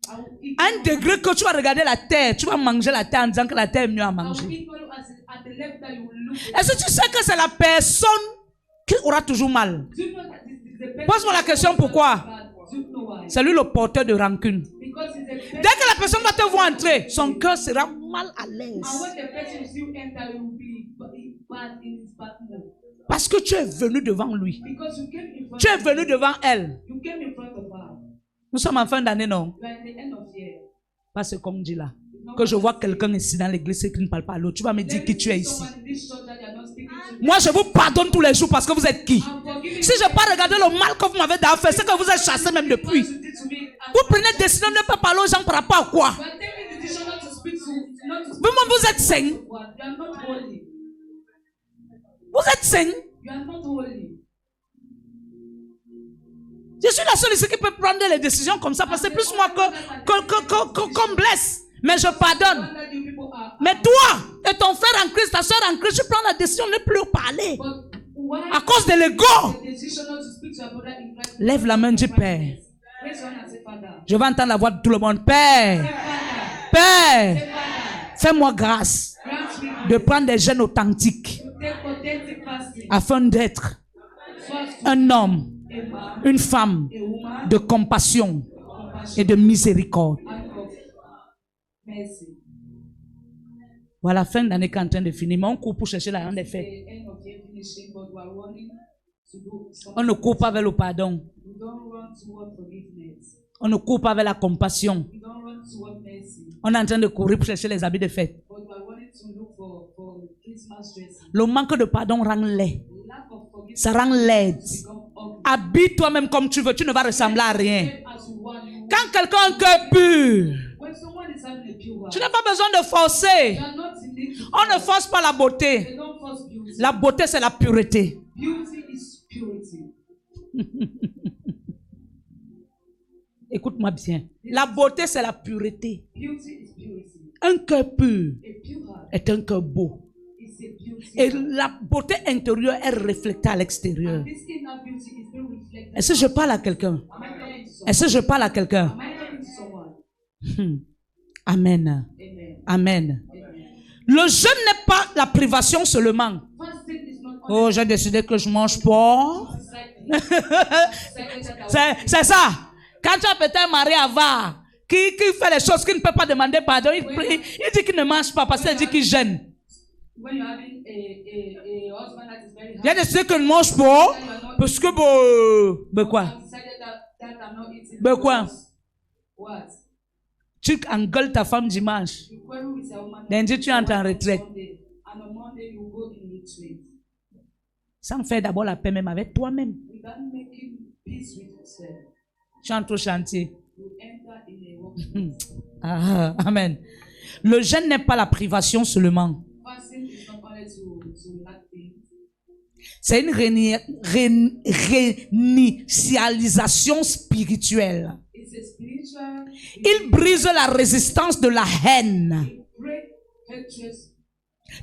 I will eat à un degré que tu vas regarder la terre, tu vas manger la terre en disant que la terre est mieux à I will manger. equal you at the level that you will look. Est-ce que tu sais que c'est la personne qui aura toujours mal? Do you know that this is the best? Pose-moi la question, pourquoi? Do you know why? C'est lui le porteur de rancune. Because it's the best. Dès que la personne va te voir entrer, son cœur sera mal à And l'aise. when the person sees you enter, you will be bad in his bad mood. Parce que tu es venu devant lui. Because you came in front Tu es of venu her. devant elle. You came in front of her. Nous sommes en fin d'année, non? You are in the end of year. Pas ce qu'on dit là. Que je vois quelqu'un ici dans l'église qui ne parle pas à l'autre. Tu vas me dire qui tu es ici. Someone in this church that you are not speaking to. Moi, je vous pardonne tous les jours parce que vous êtes qui? I'm forgiving Si je n'ai pas regardé le mal que vous m'avez déjà fait, c'est que vous êtes chassé même depuis. what you did to me. And Vous prenez décision de ne pas parler aux gens par rapport à quoi? you are taking the decision not to speak to, not to speak Vous-même, vous êtes saint. to God. You are not holy. Vous êtes saint. You are not holy. Je suis la seule ici qui peut prendre les décisions comme ça parce que c'est plus moi qu'on blesse. Mais je pardonne. One that you people are. Mais toi et ton frère en Christ, ta soeur en Christ, tu prends la décision de ne plus parler. But why À cause de l'ego. the decision not to speak to your brother in Christ? Lève la main, dis Père. Raise your hand and say, Father. Je vais entendre la voix de tout le monde. Père, Say, Father. Père, Say, Father. fais-moi grâce Grant me de prendre des jeunes authentiques to take authentic fasting. afin d'être So as to un homme, a man, une femme a woman, de compassion compassion et de miséricorde. and of mercy. Voilà, fin d'année qui est en train de finir. Mais on court pour chercher la rente des The fêtes. end of year finishing, but we are running to do something. On ne court pas vers le pardon. We don't run toward forgiveness. On ne court pas vers la compassion. We don't run toward mercy. On est en train de courir pour chercher les habits de fête. But we are running to look for Christmas dressing. Le manque de pardon rend laid. Lack of forgiveness Ça rend laid. become ugly. Habille toi-même comme tu veux. Tu ne vas ressembler à rien. As you want, you Quand quelqu'un a un cœur pur, when someone is having a pure heart, tu n'as pas besoin de forcer. you are not in need to On ne force pas la beauté. They don't force beauty. La beauté, c'est la pureté. Beauty is purity. Écoute-moi bien. La beauté, c'est la pureté. Beauty is purity. Un cœur pur A pure heart est un cœur beau. is a beauty. Et la beauté intérieure est reflétée à l'extérieur. This inner beauty is being reflected. Est-ce que je parle à quelqu'un? Am I talking to someone? Est-ce que je parle à quelqu'un? Am I talking to someone? Amen. Amen. Amen. Amen. Le jeûne n'est pas la privation seulement. Fasting is not Oh, j'ai décidé que je mange pas. C'est ça. Quand tu as peut-être un mari avare qui fait les choses qu'il ne peut pas demander pardon, il dit qu'il ne mange pas parce qu'il dit qu'il gêne. When you're having a husband that is very J'ai hard, décidé que je ne mange pas parce que bon, ben quoi? I've decided that I'm not eating. Ben quoi? because- What? Tu engueules ta femme dimanche. You quarrel with a woman. Lundi, tu entres en retraite. Sunday, and on Monday you go in retreat. Sans faire d'abord la paix même avec toi-même. Without making peace with yourself, Tu entres au chantier. you enter in a workplace. Amen. Le jeûne n'est pas la privation seulement. Fasting is not only to lack things. C'est une réinitialisation spirituelle. It's a spiritual. Il brise la résistance de la haine, It breaks hatred.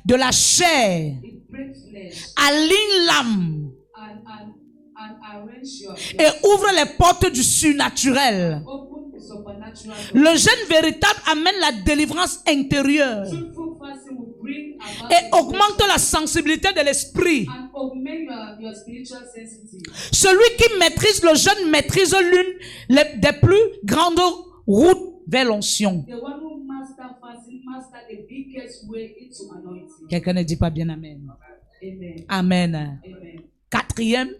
de la chair, It breaks flesh aligne l'âme and arrange your et ouvre les portes du surnaturel. open the supernatural natural. Le jeûne véritable amène la délivrance intérieure Truthful fasting will bring about et augmente la sensibilité de l'esprit. and augment your spiritual sensitivity. Celui qui maîtrise le jeûne maîtrise l'une des plus grandes routes vers l'onction. The one who master fasting master the biggest way into anointing. Quelqu'un ne dit pas bien amen. Amen. Amen. Amen. Quatrième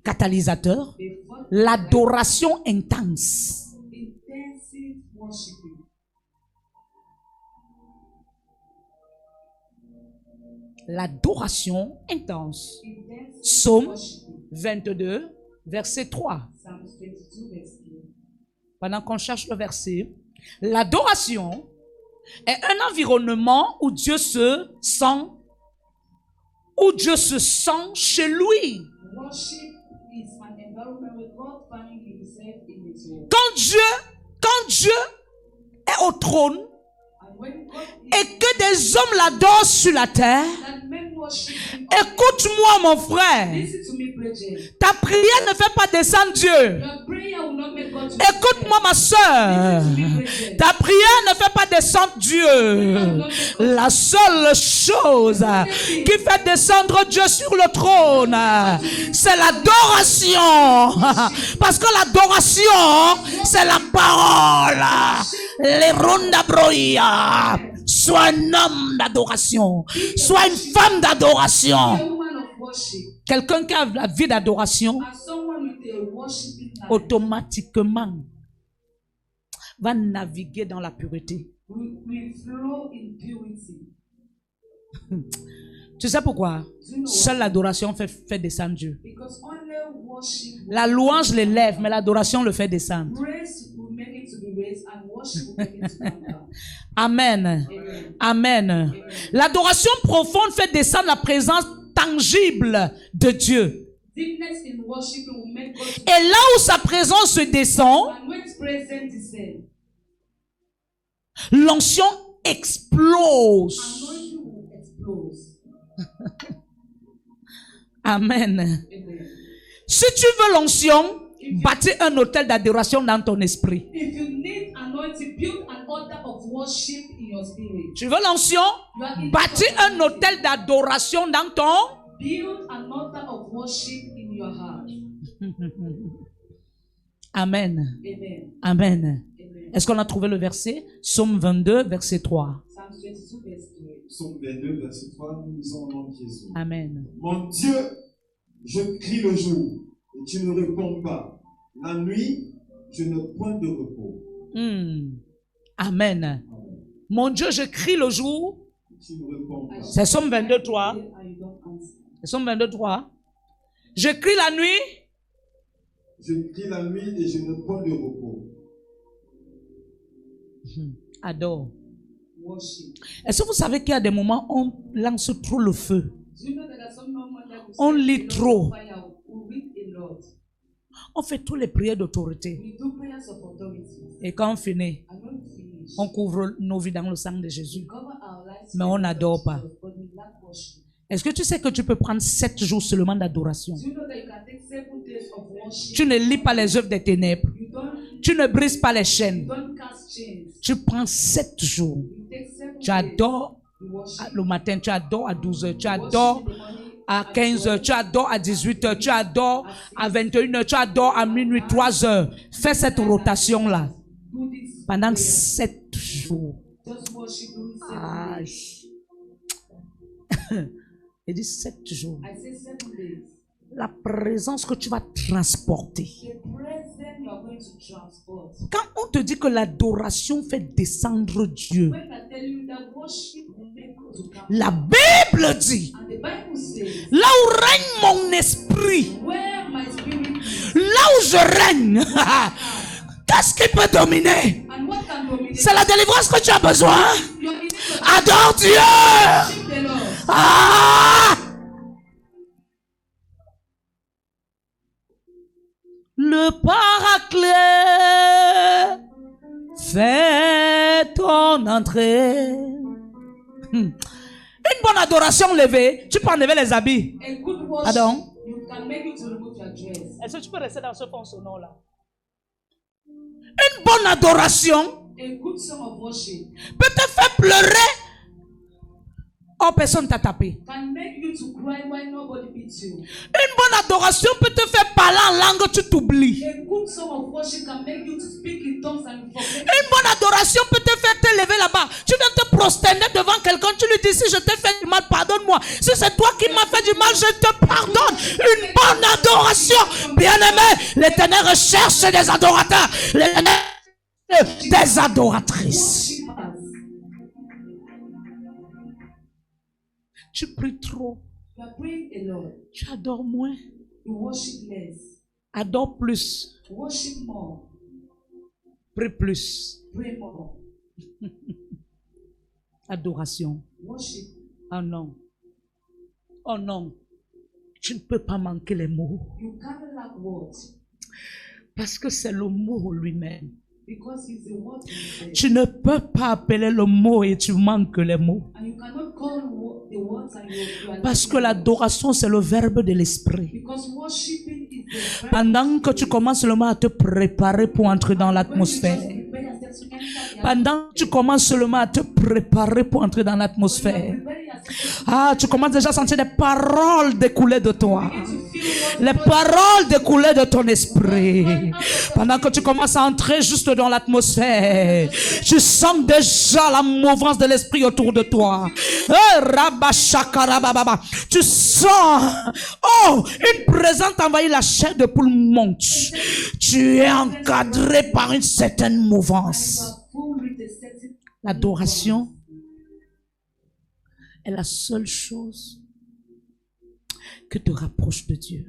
catalysateur, The fourth, l'adoration intense. intensive worshiping. L'adoration intense. Intensive Psaume worshiping. 22, verset 3. Psalms 22 verse 3. Pendant qu'on cherche le verset, l'adoration est un environnement où Dieu se sent chez lui. Worship is an environment where God finds himself in his own. Quand Dieu est au trône And when God et que des hommes l'adorent sur la terre, that men worship him, écoute-moi mon frère, listen to me, brethren. ta prière ne fait pas descendre Dieu. Your prayer will not make God to Écoute-moi ma soeur, listen to me, brethren. ta prière ne fait pas descendre Dieu. La seule chose qui fait descendre Dieu sur le trône, c'est l'adoration. Parce que l'adoration, c'est la parole. Les ronda broia. Sois un homme d'adoration. Sois une femme d'adoration. A woman of worship Quelqu'un qui a la vie d'adoration, and someone with a worshiping life automatiquement va naviguer dans la pureté. will flow in purity. Tu sais pourquoi? Do you know Seule why? l'adoration fait descendre Dieu. Because only worship will La louange l'élève, mais l'adoration le fait descendre. praise will make it to be raised and worship will make it to come down. Amen. Amen. Amen. L'adoration profonde fait descendre la présence tangible de Dieu. Deepness in worship will make God to Et là où sa présence se descend, and when it's present is said, l'onction explose. anointing will explode. Amen. Amen. Si tu veux l'onction, bâtis un hôtel d'adoration dans ton esprit. If you need anointing, build an altar of worship in your spirit. Tu veux l'onction, You are in bâtis un hôtel d'adoration dans ton. build an altar of worship in your heart. Amen. Amen. Amen. Amen. Est-ce qu'on a trouvé le verset? Psaume 22, verset 3. Psalms 22 verse 3. Psaume 22, verset 3, nous lisons au nom de Jésus. Amen. Mon Dieu, je crie le jour et tu ne réponds pas. La nuit, je n'ai point de repos. Amen. Mon Dieu, je crie le jour. Tu ne réponds pas. C'est Psaume 22, 3. And you don't answer. C'est Psaume 22, 3. Je crie la nuit. Je crie la nuit et je n'ai point de repos. Adore. Worship. Est-ce que vous savez qu'il y a des moments où on lance trop le feu? Do you know that there are some moments that we On set lit a lot trop. of fire, we read a lot. On fait toutes les prières d'autorité. We do prayers of authority. Et quand on finit, And when we finish, on couvre nos vies dans le sang de Jésus. we cover our lives Mais on with n'adore pas. Jesus, but we lack worship. Est-ce que tu sais que tu peux prendre 7 jours seulement d'adoration? Do you know that you can take 7 days of worship? Tu ne lis pas les œuvres des ténèbres. You don't, Tu ne brises pas les you chaînes. don't cast chains. Tu prends 7 jours. You take 7 Tu days. adores You worship. le matin, tu adores à 12 heures, tu Worship adores in the morning, à 15 heures, tu adores à 18 heures, tu adores à 21 heures, tu adores à minuit, 3 heures. Fais cette rotation-là do this pendant prayer. 7 jours. Just worship during 7 Aïe. days. Il dit 7 jours. I say 7 days. La présence que tu vas transporter. The present you are going to transport. Quand on te dit que l'adoration fait descendre Dieu, When I tell you that worship will make you to come. la Bible dit, And the Bible says, là où règne mon esprit, where my spirit is, là où je règne, qu'est-ce qui peut dominer? and what can dominate? C'est la délivrance que tu as besoin. You are in need of Adore Dieu. worship the Lord. Ah! Le Paraclet fait ton entrée. Une bonne adoration levée, tu peux enlever les habits. A good worship, Pardon? you can make it to remove your dress. Est-ce que tu peux rester dans ce fond sonore là? Une bonne adoration A good song of worship peut te faire pleurer. Oh, personne t'a tapé. can make you to cry when nobody beats you. Une bonne adoration peut te faire parler en langue, tu t'oublies. A good song of worship can make you to speak in tongues and you forget. Une bonne adoration peut te faire te lever là-bas. Tu viens te prosterner devant quelqu'un, tu lui dis si je t'ai fait du mal, pardonne-moi. Si c'est toi qui m'as fait du mal, je te pardonne. Une bonne adoration. Bien-aimé, l'Éternel recherche des adorateurs. L'Éternel des adoratrices. Worshippers. Tu pries trop. You are praying a lot. Tu adores moins. You worship less. Adore plus. Worship more. Prie plus. Pray more. Adoration. Worship. Oh non. Oh non. Tu ne peux pas manquer les mots. You can't lack words Parce que c'est le mot lui-même. because it's the word himself. Tu ne peux pas appeler le mot et tu manques les mots. And you cannot call the words and you are Parce que lacking l'adoration, c'est le verbe de l'esprit. because worshiping is the verb. Pendant que tu commences seulement à te préparer pour entrer dans When you l'atmosphère. just prepare yourself to enter the Pendant que tu commences seulement à te préparer pour entrer dans l'atmosphère. prepare yourself Ah, tu commences déjà à sentir des paroles découler de toi. to feel what Les paroles découlaient de ton esprit. Pendant que tu commences à entrer juste dans l'atmosphère, tu sens déjà la mouvance de l'esprit autour de toi. Rabashakarababa. Tu sens, oh, une présence envahit la chair de poule monte. Tu es encadré par une certaine mouvance. you are full with the certain L'adoration est la seule chose que te rapproche de Dieu.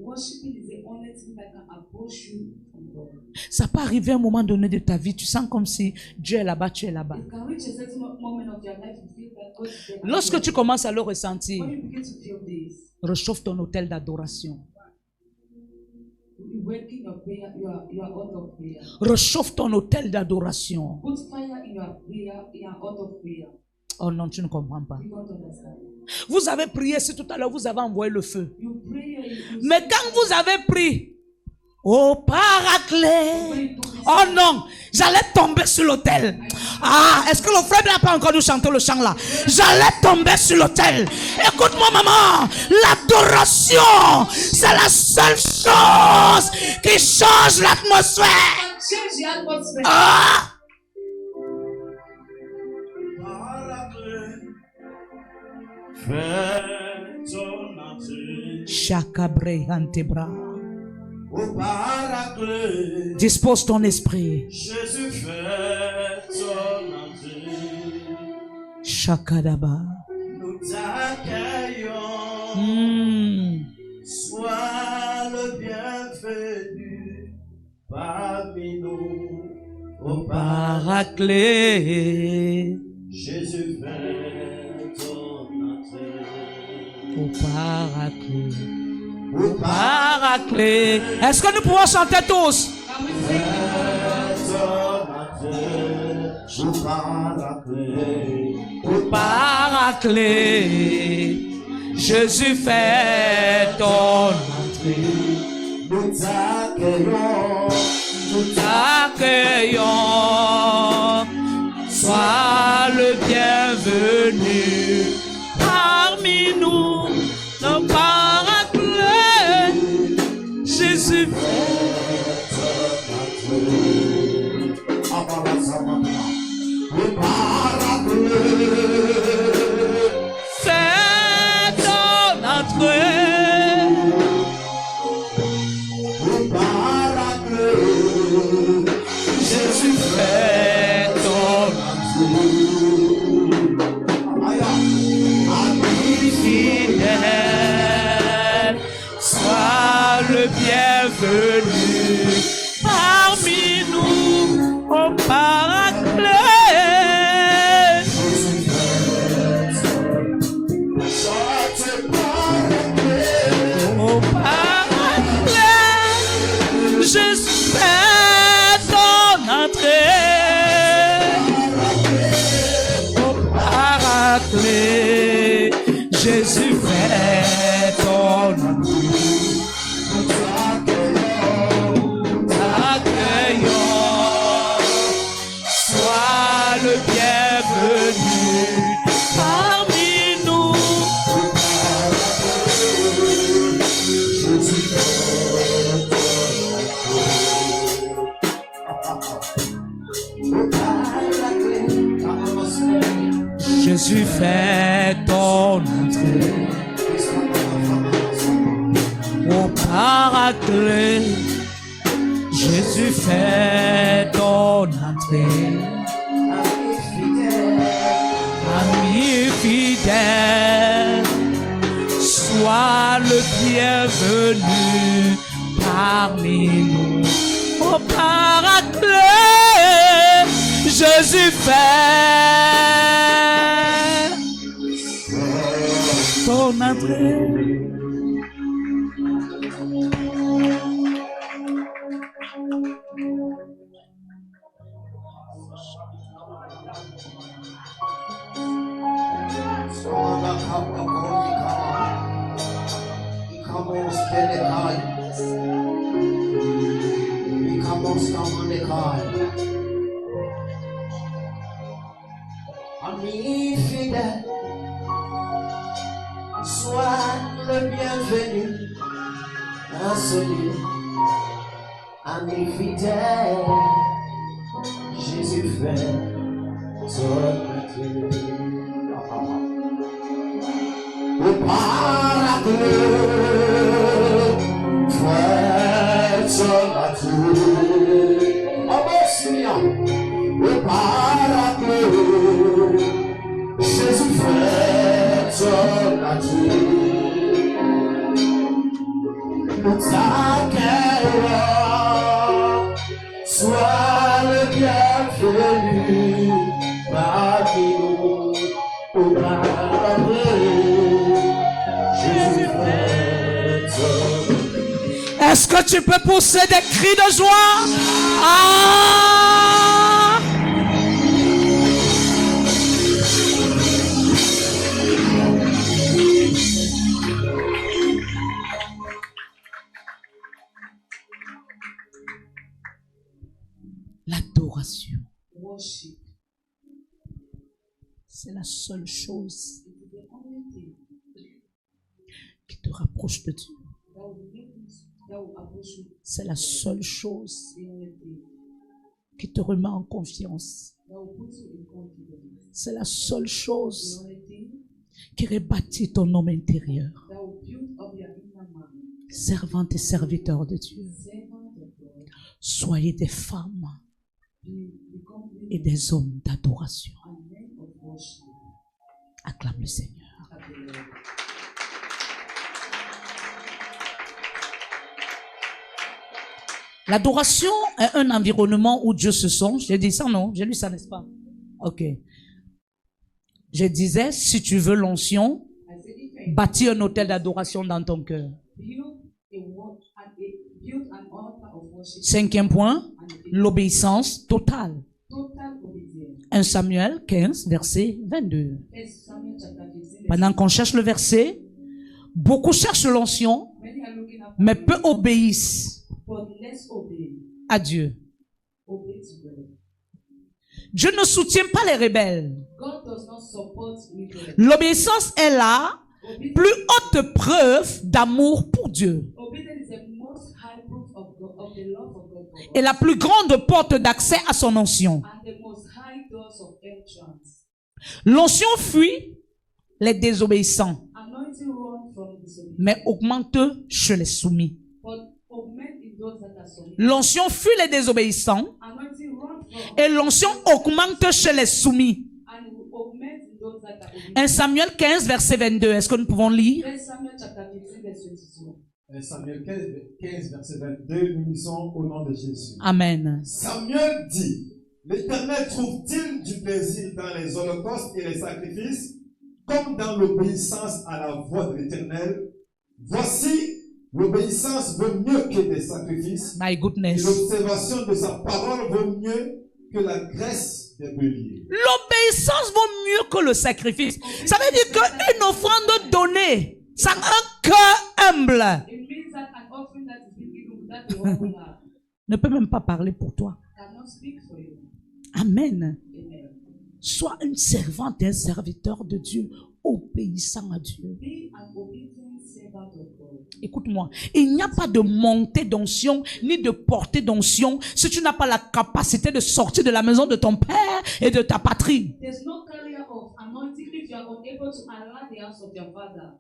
worshiping is the only thing that can approach you from God. Ça peut arriver à un moment donné de ta vie, tu sens comme si Dieu est là-bas, tu es là-bas. It can reach a certain moment of your life you feel that God is there. Lorsque tu commences à le ressentir, When you begin to feel this, réchauffe ton hôtel d'adoration. you wake in your prayer, you are out of prayer. Réchauffe ton hôtel d'adoration. Put fire in your prayer, you are out of prayer. Oh non, tu ne comprends pas. You don't understand. Vous avez prié, si tout à l'heure vous avez envoyé le feu. You pray, you Mais quand vous avez prié, oh Paraclet, oh non, j'allais tomber sur l'autel. Ah, est-ce que le frère n'a pas encore dû chanter le chant là? J'allais tomber sur l'autel. Écoute-moi maman, l'adoration, c'est la seule chose qui change l'atmosphère. change the atmosphere. Ah! Fais ton entrée, Chakabre antebra. au Paraclet. Dispose ton esprit. Jésus, fais ton entrée. Chakadaba. Nous t'accueillons. Sois le bienvenu parmi nous. Au Paraclet. Jésus, fais ton entrée. Au Paraclet. Au Paraclet. Est-ce que nous pouvons chanter tous? Can we sing Au Paraclet. Au Paraclet. Jésus fait ton entrée. Nous t'accueillons. Nous T'accueillons. Sois le bienvenu parmi nous. Le Paraclet. Jésus fait ton entrée. Jésus fait ton entrée. Fidèle, sois le bienvenu parmi nous. Au Paraclet. Au Paraclet. Jésus fait ton entrée. Au Paraclet. Jésus fait ton entrée. T'accueillons. Ô Paraclet, Jésus fait ton entrée. Ami fidèle, sois le bienvenu parmi nous. Ô Paraclet, Jésus fait ton entrée. Ami fidèle, sois le bienvenu dans ce lieu. Ami fidèle, Jésus fait son entrée. Au Paraclet, fait son entrée. Oh, Seigneur, au Paraclet, Jésus fait son entrée. Nous t'accueillons, sois le bienvenu parmi nous. Au Paraclet, Jésus fait son entrée. Est-ce que tu peux pousser des cris de joie? Ah! L'adoration, Worship c'est la seule chose is the only thing qui te rapproche de Dieu. that will make you, that will approach you. C'est la seule chose The only thing qui te remet en confiance. that will put you in confidence. C'est la seule The chose only thing qui rebâtit ton homme intérieur. that will build up your inner man. Servantes et serviteurs de Dieu, Servant of God, soyez des femmes become et des hommes d'adoration. a man of worship. Acclame le Seigneur. At the Lord. L'adoration est un environnement où Dieu se sent. J'ai dit ça, non? J'ai lu ça, n'est-ce pas? Ok. Je disais, si tu veux l'onction, I said, if I bâtis un hôtel d'adoration dans ton cœur. build an altar of worship 5e point, and a l'obéissance totale. total obedience. 1 Samuel 15, verset 22. First Samuel chapter 15. Pendant qu'on cherche le verset, beaucoup cherchent l'onction, Many are looking up, mais peu obéissent but let's obey. à Dieu. Obey to God. Dieu ne soutient pas les rebelles. God does not support rebellion. L'obéissance est la plus haute preuve d'amour pour Dieu Obedience is the most high proof of God, of the love of God for us, et la plus grande porte d'accès à son onction. and the most high doors of entrance. L'onction fuit les désobéissants, Anointing run from disobedience, mais augmente chez les soumis. but augment in those that are submitted. L'onction fuit les désobéissants Anointing run from et l'onction augmente chez les soumis. and will augment in those that are obedient. 1 Samuel 15, verset 22. Est-ce que nous pouvons lire? First Samuel chapter 15 verse 22. 1 Samuel 15, verset 22, nous lisons au nom de Jésus. Amen. Samuel dit, l'Éternel trouve-t-il du plaisir dans les holocaustes et les sacrifices, comme dans l'obéissance à la voix de l'Éternel? Voici, l'obéissance vaut mieux que des sacrifices, My et goodness. l'observation de sa parole vaut mieux que la graisse des béliers. L'obéissance vaut mieux que le sacrifice. Ça veut dire qu'une offrande donnée, sans un cœur humble, It means that an offering that is being given without the humble heart ne peut même pas parler pour toi. cannot speak for you. Amen. Amen. Sois une servante et un serviteur de Dieu, obéissant à Dieu. Be an obedient servant of God. Écoute-moi, il n'y a pas de montée d'onction, ni de portée d'onction, si tu n'as pas la capacité de sortir de la maison de ton père et de ta patrie. There's no carrier of anointing if you are unable to allow the house of your father.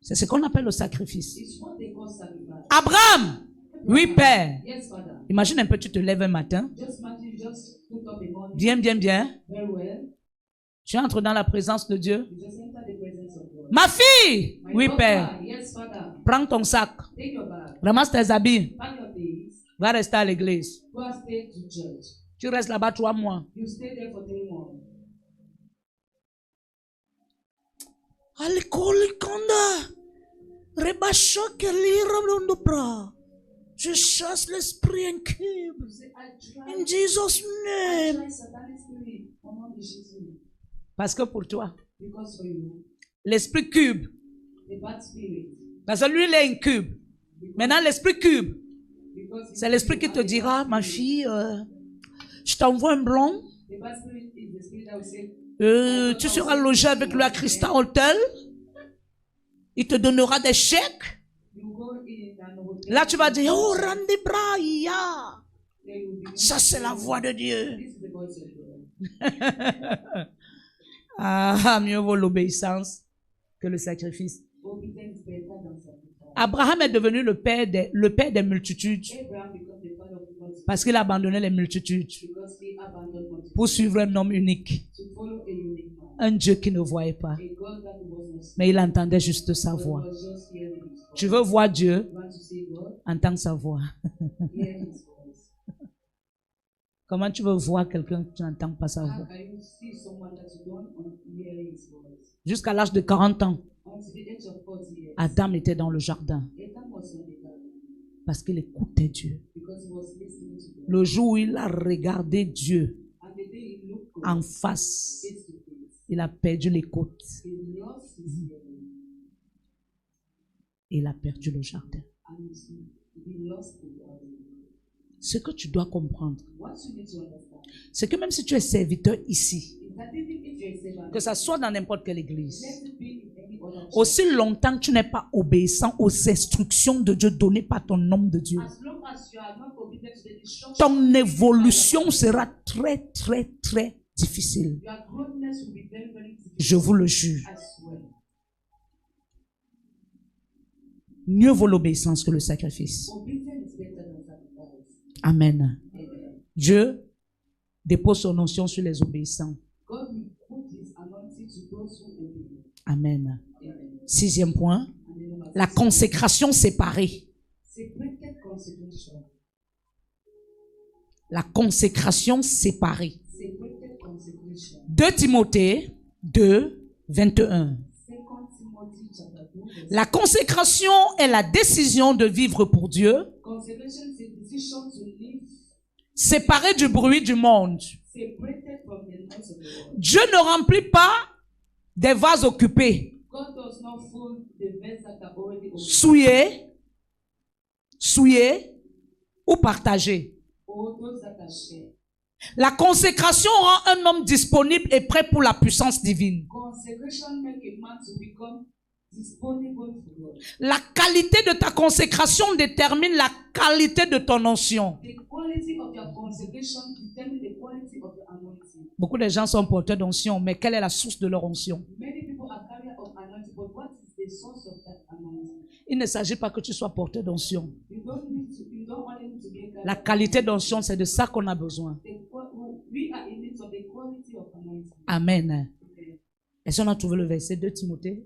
C'est ce qu'on appelle le sacrifice. It's what they call sacrifice. Abraham, oui, Père. Yes, Father. Imagine un peu, tu te lèves un matin. Just imagine you just put up a morning. Bien, bien, bien. Very well. Tu entres dans la présence de Dieu. You just enter the presence of God. Ma fille, My oui, daughter, Père. Yes, Father. Prends ton sac. Take your bag. Ramasse tes habits. Pack your things. Va rester à l'église. Go and stay to church. Tu restes là-bas 3 mois. You stay there for 3 months. Je chasse l'esprit incube. You say, I try. In Jesus' I name. try satanic spirit. Au nom de Jésus. Parce que pour toi, Because for you, l'esprit cube, the bad spirit. parce que lui, il est un cube. Maintenant, l'esprit cube, Because c'est l'esprit qui te dira, ma fille, je t'envoie un blanc. the bad spirit is the spirit that will say, Tu seras logé avec lui à Crystal Hotel. Il te donnera des chèques. you go in and hotel. Là, tu vas dire, oh, Randy Braya. Then you will begin Ça, to c'est say, la voix de Dieu. This is the voice of God. Ah, mieux vaut l'obéissance que le sacrifice. Obedience is better than sacrifice. Abraham est devenu le père des multitudes Abraham became the father of the multitude parce qu'il a abandonné les multitudes because he abandoned multitude pour suivre un homme unique, to follow a unique man, un Dieu qui ne voyait pas, a God that was not seen, mais il entendait juste sa but voix. was just hearing his voice. Tu veux voir Dieu, You want to see God, entends sa voix. hear his voice. Comment tu veux voir quelqu'un que tu n'entends pas sa How voix? can you see someone that you don't hear his voice? Jusqu'à l'âge de 40 ans, Until the age of 40 years, Adam était dans le jardin Adam was in the garden parce qu'il écoutait Dieu. because he was listening to God. Le jour où il a regardé Dieu And the day he looked God en face, face to face, il a perdu l'écoute. he lost his hearing Il a perdu le jardin. and he lost the garden. Ce que tu dois comprendre, What you need to understand c'est que même si tu es serviteur ici, is that even if you're a servant, que ça soit dans n'importe quelle église, let it be in any other church. aussi longtemps que tu n'es pas obéissant aux instructions de Dieu données par ton homme de Dieu, As long as you are not obedient to the instructions, ton évolution sera très, très, très difficile. your greatness will be very, very difficult. Je vous le jure. I swear. Mieux vaut l'obéissance que le sacrifice. Obedience is better than sacrifice. Amen. Amen. Dieu dépose son onction sur les obéissants. God will put his anointing to those who obey. Amen. Amen. 6e point, And then number la six, consécration séparée. separated consecration. La consécration séparée. Separated consecration. 2 Timothée 2, 21. 2 Timothy chapter 2. verse- La consécration est la décision de vivre pour Dieu, Consecration is a decision to live séparé du bruit du monde. separated from the noise of the world. Dieu ne remplit pas des vases occupés, God does not fill the vessels that are already open souillés ou partagés. or those that are shared. La consécration rend un homme disponible et prêt pour la puissance divine. Consecration make a man to become disponible for God. La qualité de ta consécration détermine la qualité de ton onction. The quality of your consecration determines the quality of your anointing. Beaucoup de gens sont porteurs d'onction, mais quelle est la source de leur onction? Many people are carriers of anointing, but what is the source of that anointing? Il ne s'agit pas que tu sois porteur d'onction. You don't only need to be a carrier. La qualité d'onction, c'est de ça qu'on a besoin. We are in need of the quality of anointing. Amen. Okay. Est-ce qu'on a trouvé le verset 2 Timothée?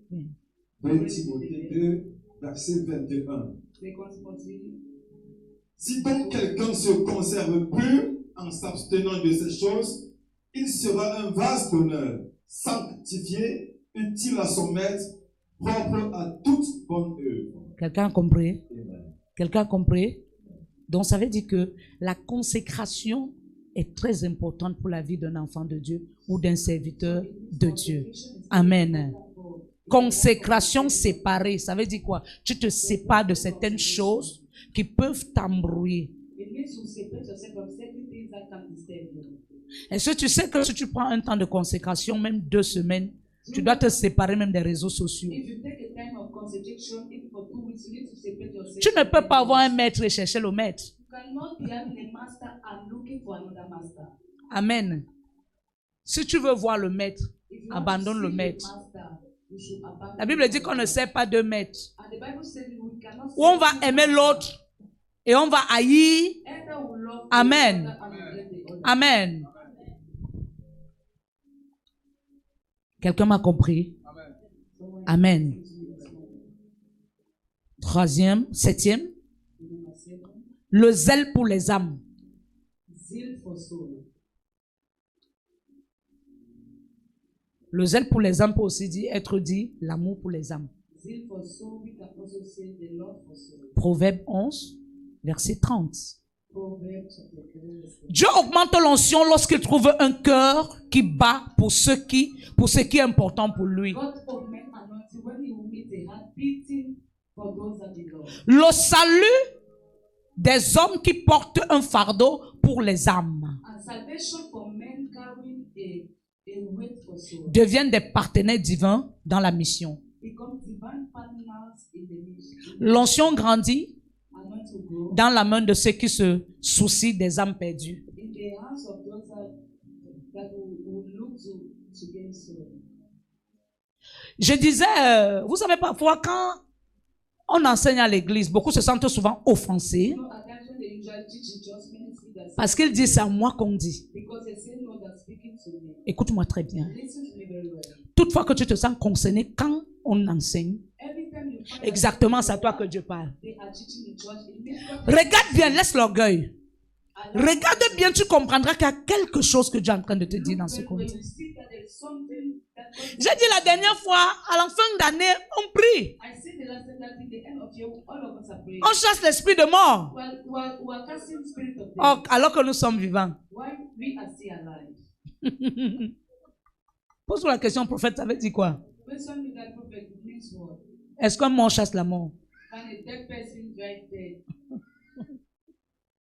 2 Timothée 2, verset 21. 2 Timothy. Si donc quelqu'un se conserve pur en s'abstenant de ces choses, il sera un vase d'honneur, sanctifié, utile à son maître, propre à toute bonne œuvre. Quelqu'un a compris? Amen. Quelqu'un a compris? Donc ça veut dire que la consécration est très importante pour la vie d'un enfant de Dieu ou d'un serviteur de Dieu. Amen. Consécration séparée, ça veut dire quoi? Tu te sépares de certaines choses qui peuvent t'embrouiller. It means you separate yourself from certain things that can disturb you. Est-ce que tu sais que si tu prends un temps de consécration, même 2 semaines, tu dois te séparer même des réseaux sociaux? If you take a time of consecration, even for 2 weeks, you need to separate yourself. Tu ne peux pas avoir un maître et chercher le maître. You cannot be having a master and looking for another master. Amen. Si tu veux voir le maître, If you abandonne want le to see maître. a master, we should abandon. La Bible dit qu'on ne sert pas 2 maîtres. And the Bible said we cannot. Où on va aimer l'autre et on va haïr. Either we love Amen. the other and we hate the other. Amen. Quelqu'un m'a compris? Amen. 3e, 7e. Le zèle pour les âmes. Zeal for soul. Le zèle pour les âmes peut aussi être dit l'amour pour les âmes. Zeal for soul, we can also say the love for soul. Proverbe 11, verset 30. Proverbs chapter 13. Dieu augmente l'onction lorsqu'il trouve un cœur qui bat pour ce qui est important pour lui. God augment anointing when he will meet a heart beating for those that he loves. Le salut des hommes qui portent un fardeau pour les âmes And salvation for men carrying a weight for soul. deviennent des partenaires divins dans la mission. Become divine partners in the mission. L'onction grandit Anointing will grow dans la main de ceux qui se soucient des âmes perdues. in the hands of those that will look to gain soul. Je disais, vous savez parfois quand on enseigne à l'église, beaucoup se sentent souvent offensés No attention, they usually teach in just ministry that parce qu'ils disent c'est à moi qu'on dit. because they say no, they're speaking to me. Écoute-moi très bien. Listen to me very well. Toutefois que tu te sens concerné quand on enseigne, Every time you find exactement c'est à toi que Dieu parle. they are teaching in church, it means God. Regarde bien, laisse l'orgueil. Regarde bien, tu comprendras qu'il y a quelque chose que Dieu est en train de te dire dans ce When contexte. you see that there is something that God. J'ai dit la dernière fois, à la fin d'année, on prie. I see the last time that in the end of year, all of us are praying. On chasse l'esprit de mort. We are casting spirit of Oh, death. alors que nous sommes vivants. Why we are still alive? Pose-toi la question, prophète, ça veut dire quoi? Question to that prophet, it means what? Est-ce qu'un mort chasse la mort? Can a dead person drive dead?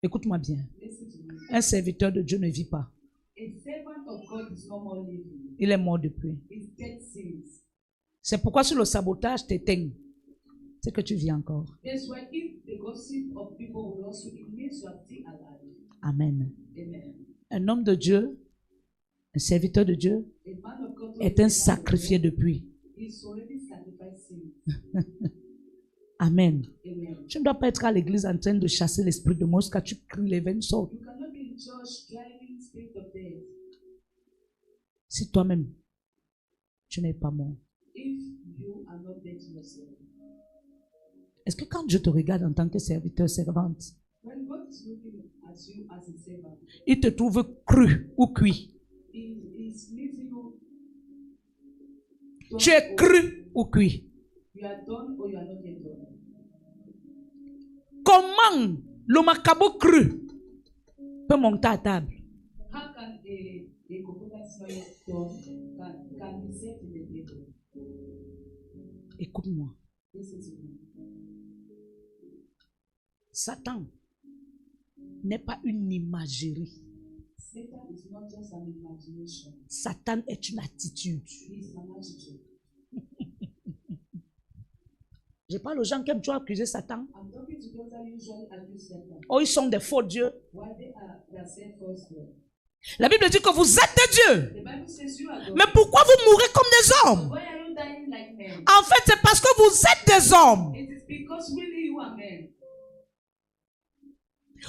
Écoute-moi bien. Listen to me. Un serviteur de Dieu ne vit pas. A servant of God is no more living. Il est mort depuis. His dead since. C'est pourquoi si le sabotage t'éteint, c'est que tu vis encore. That's why if the gossip of people will also, it means you are still alive. Amen. Amen. Un homme de Dieu, un serviteur de Dieu, A man of God est un sacrifié depuis. is already sacrificing. Amen. Amen. Tu ne dois pas être à l'église en train de chasser l'esprit de mort jusqu'à tu cries les veines sortent. You cannot be in church driving spirit of death Si toi-même, tu n'es pas mort. if you are not dead to yourself. Est-ce que quand Dieu te regarde en tant que serviteur, servante, When God is looking at you as a servant, il te trouve cru ou cuit? He is meeting you. Tu es cru ou cuit? You are done or you are not yet done. Comment le macabo cru peut monter à table? How can a coconut not yet done can be set in the table? Écoute-moi. Listen to me. Satan n'est pas une imagerie. Satan is not just an imagination. Satan est une attitude. He is an attitude. Je parle aux gens qui aiment toujours accuser Satan. I'm talking to those that usually accuse Satan. Oh, ils sont des faux dieux. Why they are saying false God. La Bible dit que vous êtes des dieux. The Bible says you are God. Mais pourquoi vous mourrez comme des hommes? Why are you dying like men? En fait, c'est parce que vous êtes des hommes. It is because really you are men.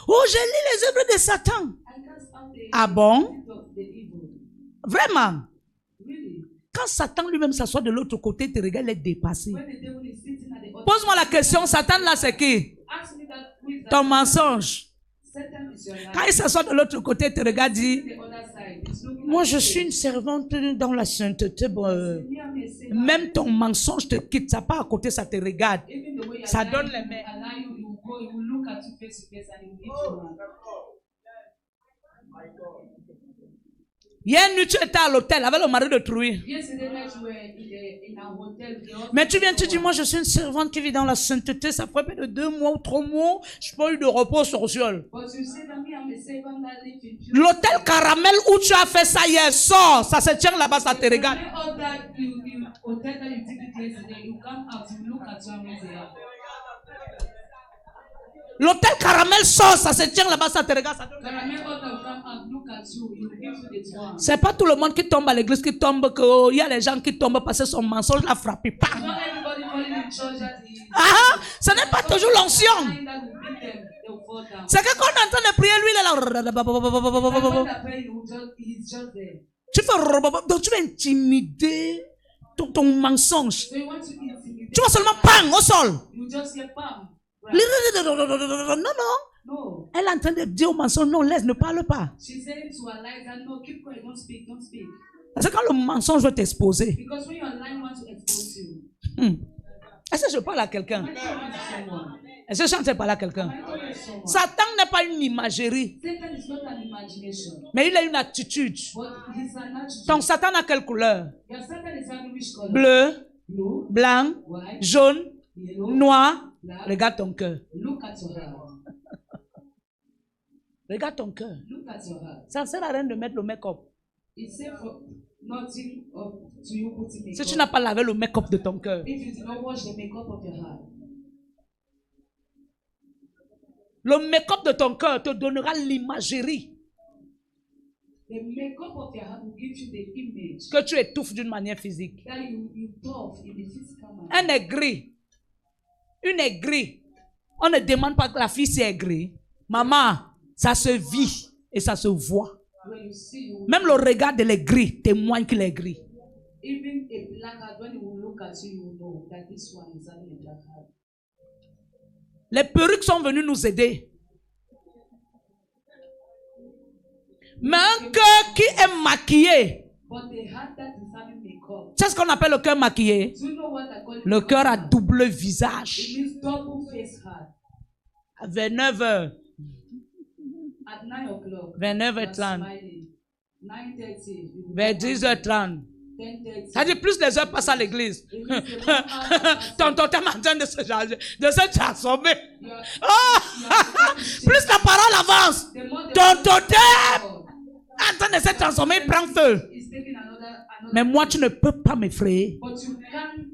Oh, j'ai lu les œuvres de Satan. I cast out the Ah bon? spirit of the evil. Vraiment. Really? Quand Satan lui-même s'assoit de l'autre côté, te regarde, il est dépassé. When the devil is sitting at the other Pose-moi la question, Satan là c'est qui? ask me that who is that? Ton mensonge. Satan is your Quand life. il s'assoit de l'autre côté, il te regarde, dit, The other side. It's looking moi at je you. suis une servante dans la sainteté. Bon, Me, I'm a sinner. même ton mensonge te quitte, ça part à côté, ça te regarde. Even the way you Ça are donne lying, les mains. he will allow you, you go, he will look at you face to face and he will give you one. Hier nuit, tu étais à l'hôtel avec le mari de Trouille. Yesterday night we were in a hotel. The husband Mais tu viens, of tu dis, someone. moi je suis une servante qui vit dans la sainteté, ça fait plus de 2 mois ou 3 mois, je n'ai pas eu de repos social. But you say that me, I'm a servant that live in purity. L'hôtel Caramel où tu as fait ça hier, sort, ça se tient là-bas, ça te regarde. All that you hotel that you did it yesterday, you come out, you look at you and you say, L'hôtel Caramel sort, ça se tient là-bas, ça te regarde. Ça te regarde. Caramel order will come and look at you, he will give you the one. C'est pas tout le monde qui tombe à l'église qui tombe, qu'il y a les gens qui tombent parce que son mensonge l'a frappé. Not everybody falling in church that he Ah, ce n'est pas toujours l'onction. that will beat them, they will fall down. C'est que quand on est en train de prier, lui, il est And when là. they're praying, he's just there. Tu fais, donc tu vas intimider ton mensonge. So you want to intimidate. Tu vas seulement pang au sol. You just hear bam. Non, non. No. Elle est en train de dire au mensonge, non, laisse, ne parle pas. She's saying to her lies that no, keep quiet, don't speak, don't speak. Parce que quand le mensonge veut t'exposer, Because when your line wants to expose you, est-ce que je parle à quelqu'un? am I talking to someone? Est-ce que je chante parler à quelqu'un? Am I talking to someone? Satan n'est pas une imagerie, Satan is not an imagination, mais il a une attitude. but he's an attitude. Donc Satan a quelle couleur? Your Satan is having which color? Bleu, Blue, blanc, white, jaune, yellow, noir. black. Regarde ton cœur. Look at your heart. Regarde ton cœur. Look at your heart. Ça ne sert à rien de mettre le make-up. It's safe for nothing up to you putting Si makeup. tu n'as pas lavé le make-up de ton cœur. If you do not wash the makeup of your heart, Le make-up de ton cœur te donnera l'imagerie the makeup of your heart will give you the image que tu étouffes d'une manière physique. that you tough in the physical manner. Un aigri, une aigrie. On ne demande pas que la fille soit aigrie. Maman, ça se vit et ça se voit. When you see you, Même le regard de l'aigri témoigne qu'il est aigri. even a black heart, when he will look at you, you will know that this one is having a black heart. Les perruques sont venues nous aider. Mais un cœur qui est maquillé, But the heart that is having makeup, c'est ce qu'on appelle le cœur maquillé. do you know what I call it? Le cœur a It double visage. means double face heart. Vers 9h, At 9 o'clock, 29h30, smiling. 9:30, you will vers come 10h30. 10:30. Ça dit plus les heures passent à l'église. It means the one hour Tonton t'es en train de se changer, de se transformer. you are- Ah! Plus la parole avance, the more the tonton t'es God en train de se transformer, il prend feu. is taking another Mais moi, tu ne peux pas m'effrayer. but you can't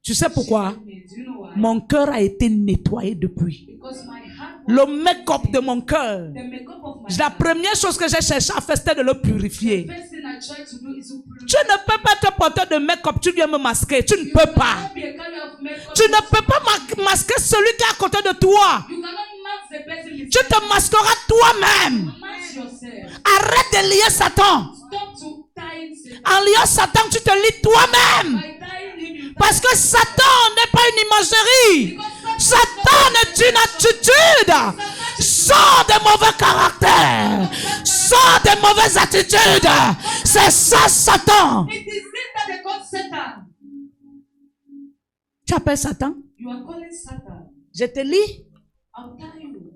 Tu sais pourquoi? shame me. Do you know why? Mon cœur a été nettoyé depuis. Because my heart Le make-up de mon cœur. the makeup of my La heart. première chose que j'ai cherché à faire, c'était de le purifier. First thing I try to do is to purify. Tu ne peux pas te porter de make-up, tu viens me masquer. Tu ne peux pas. Be a kind of makeup. Tu ne peux pas masquer celui qui est à côté de toi. You cannot mask the person Tu beside te masqueras toi-même. you. Mask yourself. Arrête de lier Satan. Stop to tying Satan. En liant Satan, tu te lies toi-même. By tying him, you Parce que Satan n'est pas une imagerie. Satan est une attitude. Sors de mauvais caractères. Sors de mauvaises attitudes. C'est ça, Satan. It is it that they call Satan. Tu appelles Satan? You are calling Satan. Je te lis. I'll tell you.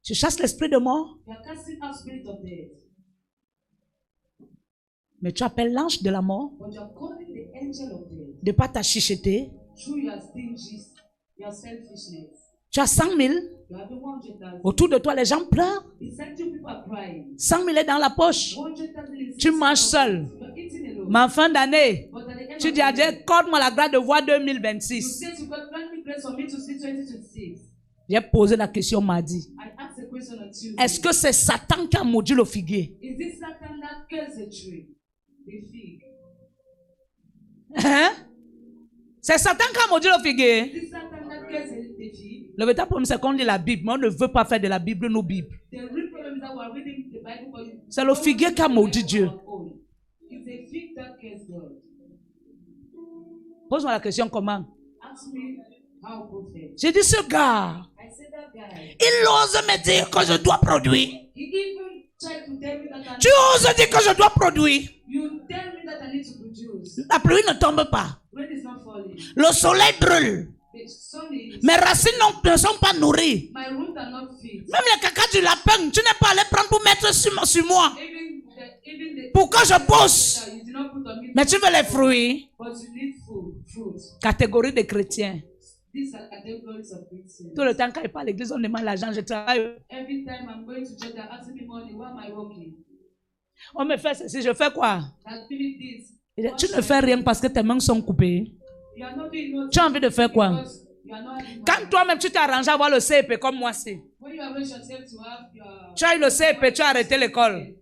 Tu chasses l'esprit de mort. You are casting out spirit of death. Mais tu appelles l'ange de la mort. But you are calling the angel of death. De pas t'achicheter. Through your stingy, your selfishness. Tu as 100 000. You have 100,000. Autour de toi, les gens pleurent. Beside you, people are crying. 100 000 est dans la poche. 100,000 is Tu manges seul. You're eating alone. Mais en fin d'année, But at the end tu of dis the à Dieu, day, accorde-moi la grâce de voir you 2026. say to God, grant me grace for me to see 2026. J'ai posé la question mardi. I asked a question on Tuesday. Est-ce que c'est Satan qui a maudit le figuier? Is it Satan that kills the tree? The fig. Hein? C'est Satan qui a maudit le figuier. Is it Satan that kills the fig? Le véritable problème, c'est qu'on lit la Bible, mais on ne veut pas faire de la Bible nos Bibles. The real problem is that we are reading the Bible, but you C'est le figuier qui a maudit Dieu. It's a fig that kills God. Pose-moi la question comment? Ask me how prophet. J'ai dit, ce gars, I said that guy. il ose me dire que je dois produire. He even tried to tell me that Tu oses dire que je dois produire. you tell me that I need to produce. La pluie ne tombe pas. Rain is not falling. Le soleil brûle. The sun is. Mes racines ne sont pas nourries. My roots are not fit. Même les caca du lapin, tu n'es pas allé prendre pour mettre sur moi. Even the Pour que je pousse. you did not put on me. Mais tu veux les fruits. But you need food, fruit. Catégorie de chrétiens. These are categories of Christians. Tout le temps quand il parle à l'église, on demande l'argent, je travaille. Every time I'm going to church, they're asking me money. Why am I working? On me fait ceci, je fais quoi? That feeling this. Il dit, tu ne fais rien parce que tes mains sont coupées. You are not doing nothing. Tu as envie de faire quoi? Because you are not having Quand money. toi-même tu t'es arrangé à avoir le CP comme moi, c'est. When you arrange yourself to have your... Tu as eu le CP, tu as arrêté l'école.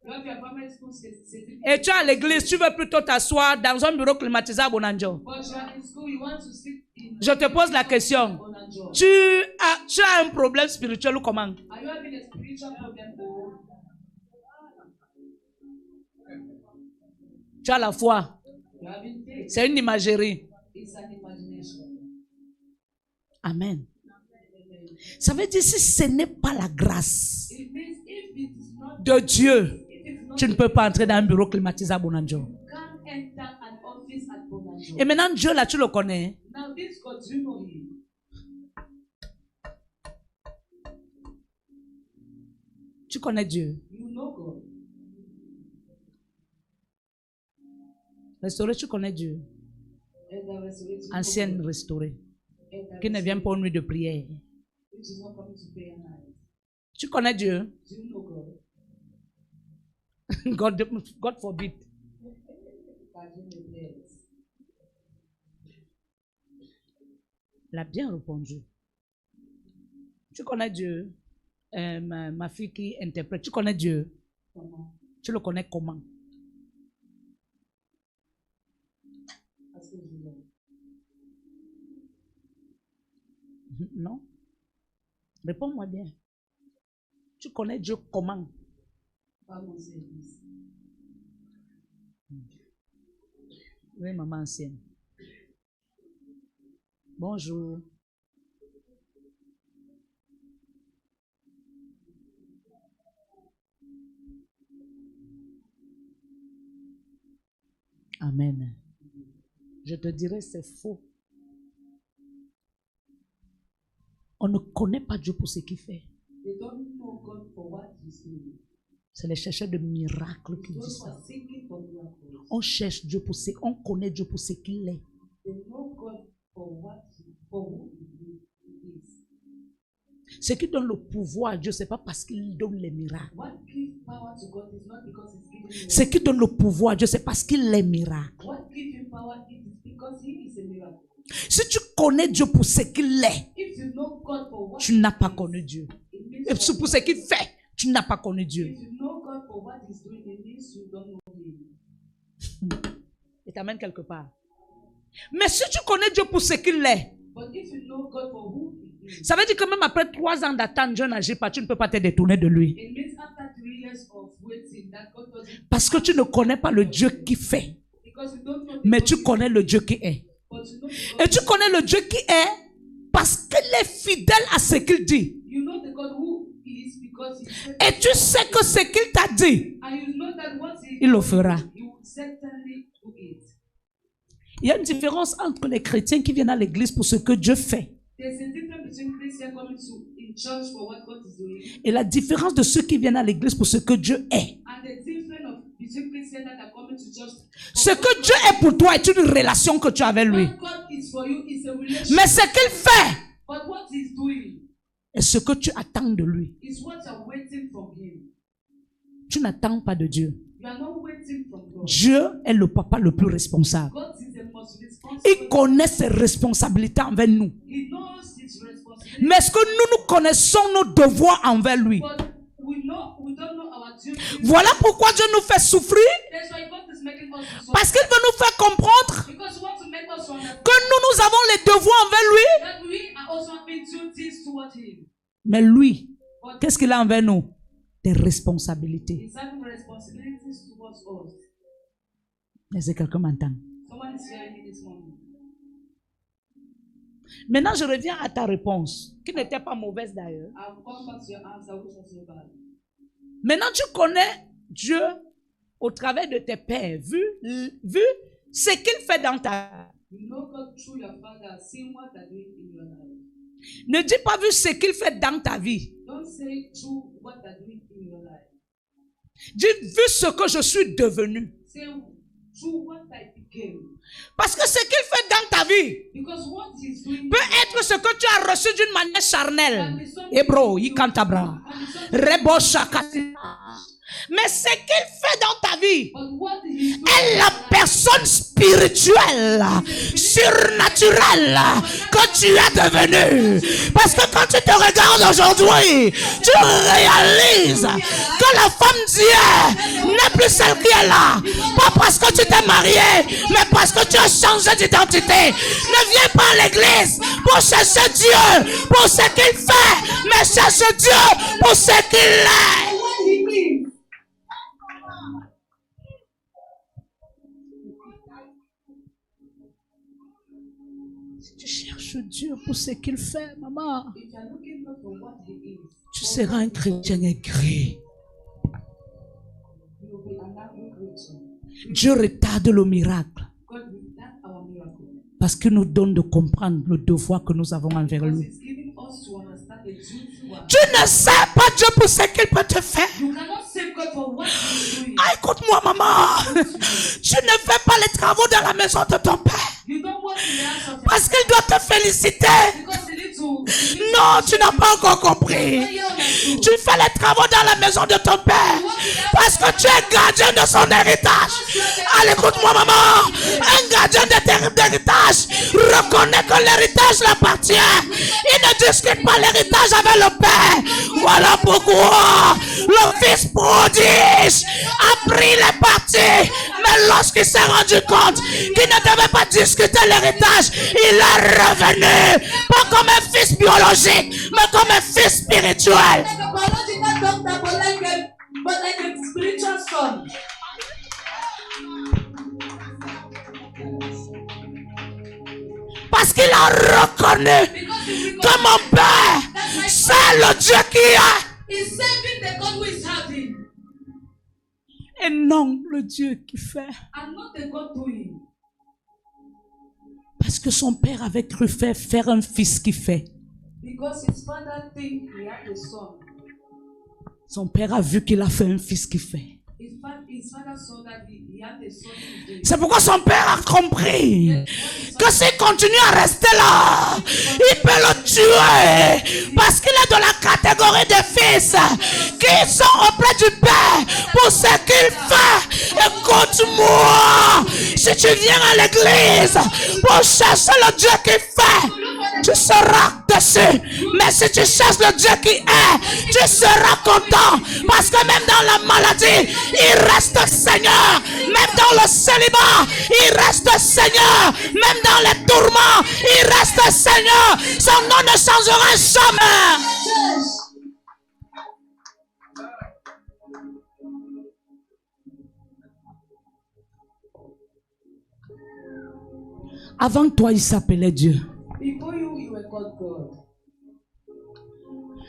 You have your primary school certificate. Et tu es à l'église, tu veux plutôt t'asseoir dans un bureau climatisé à Bonanjo. But you are in school, you want to sit in... Je te pose la question. Bonanjo. Tu as un problème spirituel ou comment? Are you having a spiritual problem or... Tu as la foi. You are having faith. C'est une imagerie. It's an imagination. Amen. Ça veut dire si ce n'est pas la grâce It means if it is not... de Dieu, If it's not... tu ne peux pas entrer dans un bureau climatisé à Bonanjo. You can't enter an office at Bonanjo. Et maintenant, Dieu là, tu le connais. Now this God, do you know him? Tu connais Dieu. You know God. Restauré, tu connais Dieu. And the resurrection. Ancienne restaurée. And the Qui ne vient pas aux nuits de prière. which is not coming to pay a night. Tu connais Dieu. Do you know God? God forbid. God, you know bless. Il a bien répondu. Tu connais Dieu. Ma fille qui interprète. Tu connais Dieu. Comment? Tu le connais comment? Parce que je l'aime. Non. Réponds-moi bien. Tu connais Dieu comment? Pas mon service. Oui, maman ancienne. Bonjour. Amen. Je te dirais c'est faux. On ne connaît pas Dieu pour ce qu'il fait. They don't know God for what he's doing. C'est les chercheurs de miracles qui disent Those who ça. are seeking for miracles. On cherche Dieu pour ce, on connaît Dieu pour ce qu'il est. They know God for who he is. Ce qui donne le pouvoir à Dieu, ce n'est pas parce qu'il donne les miracles. What gives power to God is not because he's giving you. Ce qui donne le pouvoir à Dieu, c'est parce qu'il est miracle. What gives him power is because he is a miracle. Si tu connais Dieu pour ce qu'il est, If you know God for what tu n'as pas connu Dieu. it means Et pour ce qu'il fait, tu n'as pas connu Dieu. if you know God for what he's doing, it means you don't know him. Il t'amène quelque part. Mais si tu connais Dieu pour ce qu'il est, But if you know God for who he is, ça veut dire que même après 3 ans d'attente, Dieu n'agit pas, tu ne peux pas te détourner de lui. it means after 3 years of waiting that God doesn't, Parce que tu ne connais pas le Dieu qui fait, because you don't know the mais God tu who- connais le Dieu qui est. but you know the Et God, tu connais le Dieu qui est parce qu'il est fidèle à ce qu'il dit. you know the God who he is because he said, Et tu sais que ce qu'il t'a dit, and you know that what he il le fera. he will certainly do it. Il y a une différence entre les chrétiens qui viennent à l'église pour ce que Dieu fait There's a difference between Christians coming to in church for what God is doing et la différence de ceux qui viennent à l'église pour ce que Dieu est. and the difference of between Christians that are coming to church. for Ce what que God- Dieu est pour toi est une relation que tu as avec lui. What God is for you is a relationship. Mais ce qu'il fait But what he's doing est ce que tu attends de lui. is what you're waiting from him. Tu n'attends pas de Dieu. You are not waiting from God. Dieu est le papa le plus responsable. God is the most Il responsible. connaît ses responsabilités envers nous. He knows his responsibility. Mais est-ce que nous connaissons nos devoirs envers lui? But we don't know our duty. Voilà pourquoi Dieu nous fait souffrir. That's why God is making us to suffer. Parce qu'il veut nous faire comprendre Because he wants to make us understand que nous avons les devoirs envers lui. that we are also having duties toward him. Mais lui, But qu'est-ce qu'il a envers nous? Des responsabilités. he's having responsibilities towards us. Est-ce que quelqu'un m'entend? Someone is hearing me this morning. Maintenant, je reviens à ta réponse, qui n'était pas mauvaise d'ailleurs. I'll come back to your answer, which was your bad. Maintenant, tu connais Dieu au travers de tes pères, vu ce qu'il fait dans ta vie. You know God through your father, seeing what they're doing in your life. Ne dis pas vu ce qu'il fait dans ta vie. Don't say through what they're doing in your life. Dis vu ce que je suis devenu. Say through what I became. Parce que ce qu'il fait dans ta vie Because what he's doing peut être ce que tu as reçu d'une manière charnelle. Hebro, Ikantabra, Rebo Shakati. Mais ce qu'il fait dans ta vie But what he's doing est la personne spirituelle, surnaturelle que tu es devenue. Parce que quand tu te regardes aujourd'hui, tu réalises que la femme d'hier n'est plus celle qui est là. Pas parce que tu t'es marié, mais parce que tu as changé d'identité. Ne viens pas à l'église pour chercher Dieu pour ce qu'il fait, mais cherche Dieu pour ce qu'il est. what he means. Si tu cherches Dieu pour ce qu'il fait, maman, If you are looking for what he is, tu seras un chrétien aigri. you will be an angry creature. Dieu retarde le miracle God will not our miracle. parce qu'il nous donne de comprendre le devoir que nous avons envers Because lui. he's giving us to understand the duty we have. Tu ne sais pas Dieu pour ce qu'il peut te faire. You cannot save God for what he's doing. Ah, écoute-moi, maman. Tu ne fais pas les travaux dans la maison de ton père You don't work in the house of your parce qu'il doit te féliciter. because you need to. Non, tu n'as pas encore compris. Tu fais les travaux dans la maison de ton père parce que tu es gardien de son héritage. Allez, écoute-moi, maman. Un gardien d'héritage reconnaît que l'héritage l'appartient. Il ne discute pas l'héritage avec le père. Voilà pourquoi le fils prodige a pris les parties. Mais lorsqu'il s'est rendu compte qu'il ne devait pas discuter l'héritage, il est revenu. Pas comme un fils biologique, mais comme un fils spirituel. Like a biological doctor, but like a spiritual son. Parce qu'il a reconnu Because he que mon père, c'est le Dieu qui est. is saving the God who is having, Et non le Dieu qui fait. and not the God doing. Parce que son père avait cru faire un fils qui fait. Because his father think he had a son. Son père a vu qu'il a fait un fils qui fait. His father saw that he had a son who is doing. C'est pourquoi son père a compris que s'il continue à rester là, il peut le tuer. Parce qu'il est de la catégorie des fils qui sont auprès du père pour ce qu'il fait. Écoute-moi, si tu viens à l'église pour chercher le Dieu qui fait, tu seras dessus. Mais si tu cherches le Dieu qui est, tu seras content. Parce que même dans la maladie, il reste Seigneur. Même dans le célibat, il reste Seigneur. Même dans les tourments, il reste Seigneur. Son nom ne changera jamais. Avant toi, il s'appelait Dieu. Before you, you were called God.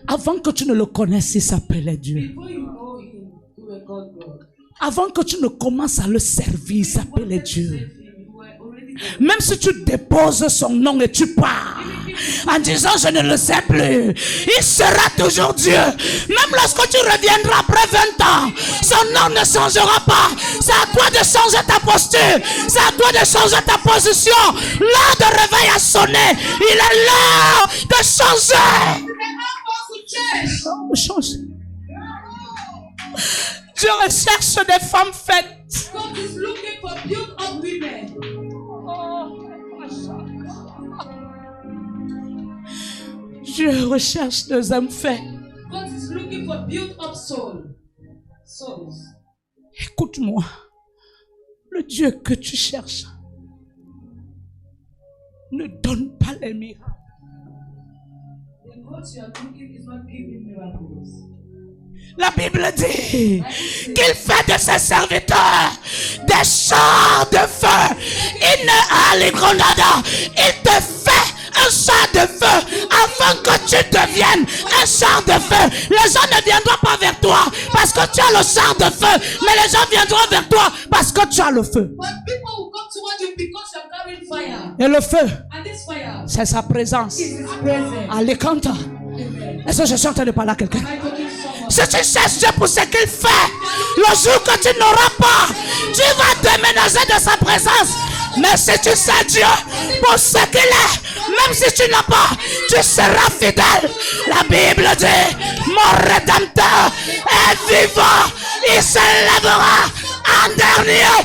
Avant que tu ne le connaisses, il s'appelait Dieu. Before you know him, you were called God. Avant que tu ne commences à le servir, il s'appelait Dieu. You were already God. Même si tu déposes son nom et tu pars en disant je ne le sais plus, il sera toujours Dieu. Même lorsque tu reviendras après 20 ans, son nom ne changera pas. C'est à toi de changer ta posture. C'est à toi de changer ta position. L'heure de réveil a sonné. Il est l'heure de changer. Change. Dieu recherche des femmes faites. God is looking for built-up women. Dieu recherche des hommes faits. God is looking for built-up souls. Écoute-moi. Le Dieu que tu cherches ne donne pas les miracles. The God you are looking is not giving miracles. La Bible dit qu'il fait de ses serviteurs des chars de feu. Il te fait un char de feu avant que tu deviennes un char de feu. Les gens ne viendront pas vers toi parce que tu as le char de feu, mais les gens viendront vers toi parce que tu as le feu. But people will come towards you because you are carrying fire. Et le feu, And this fire c'est sa présence. is his presence. Allez, canta. Amen. Est-ce que je suis en train de parler à quelqu'un? Am I talking to someone? Si tu cherches Dieu pour ce qu'il fait, le jour que tu n'auras pas, tu vas déménager de sa présence. Mais si tu sais Dieu pour ce qu'il est, même si tu n'as pas, tu seras fidèle. La Bible dit, mon Rédempteur est vivant. Il se lèvera en dernier.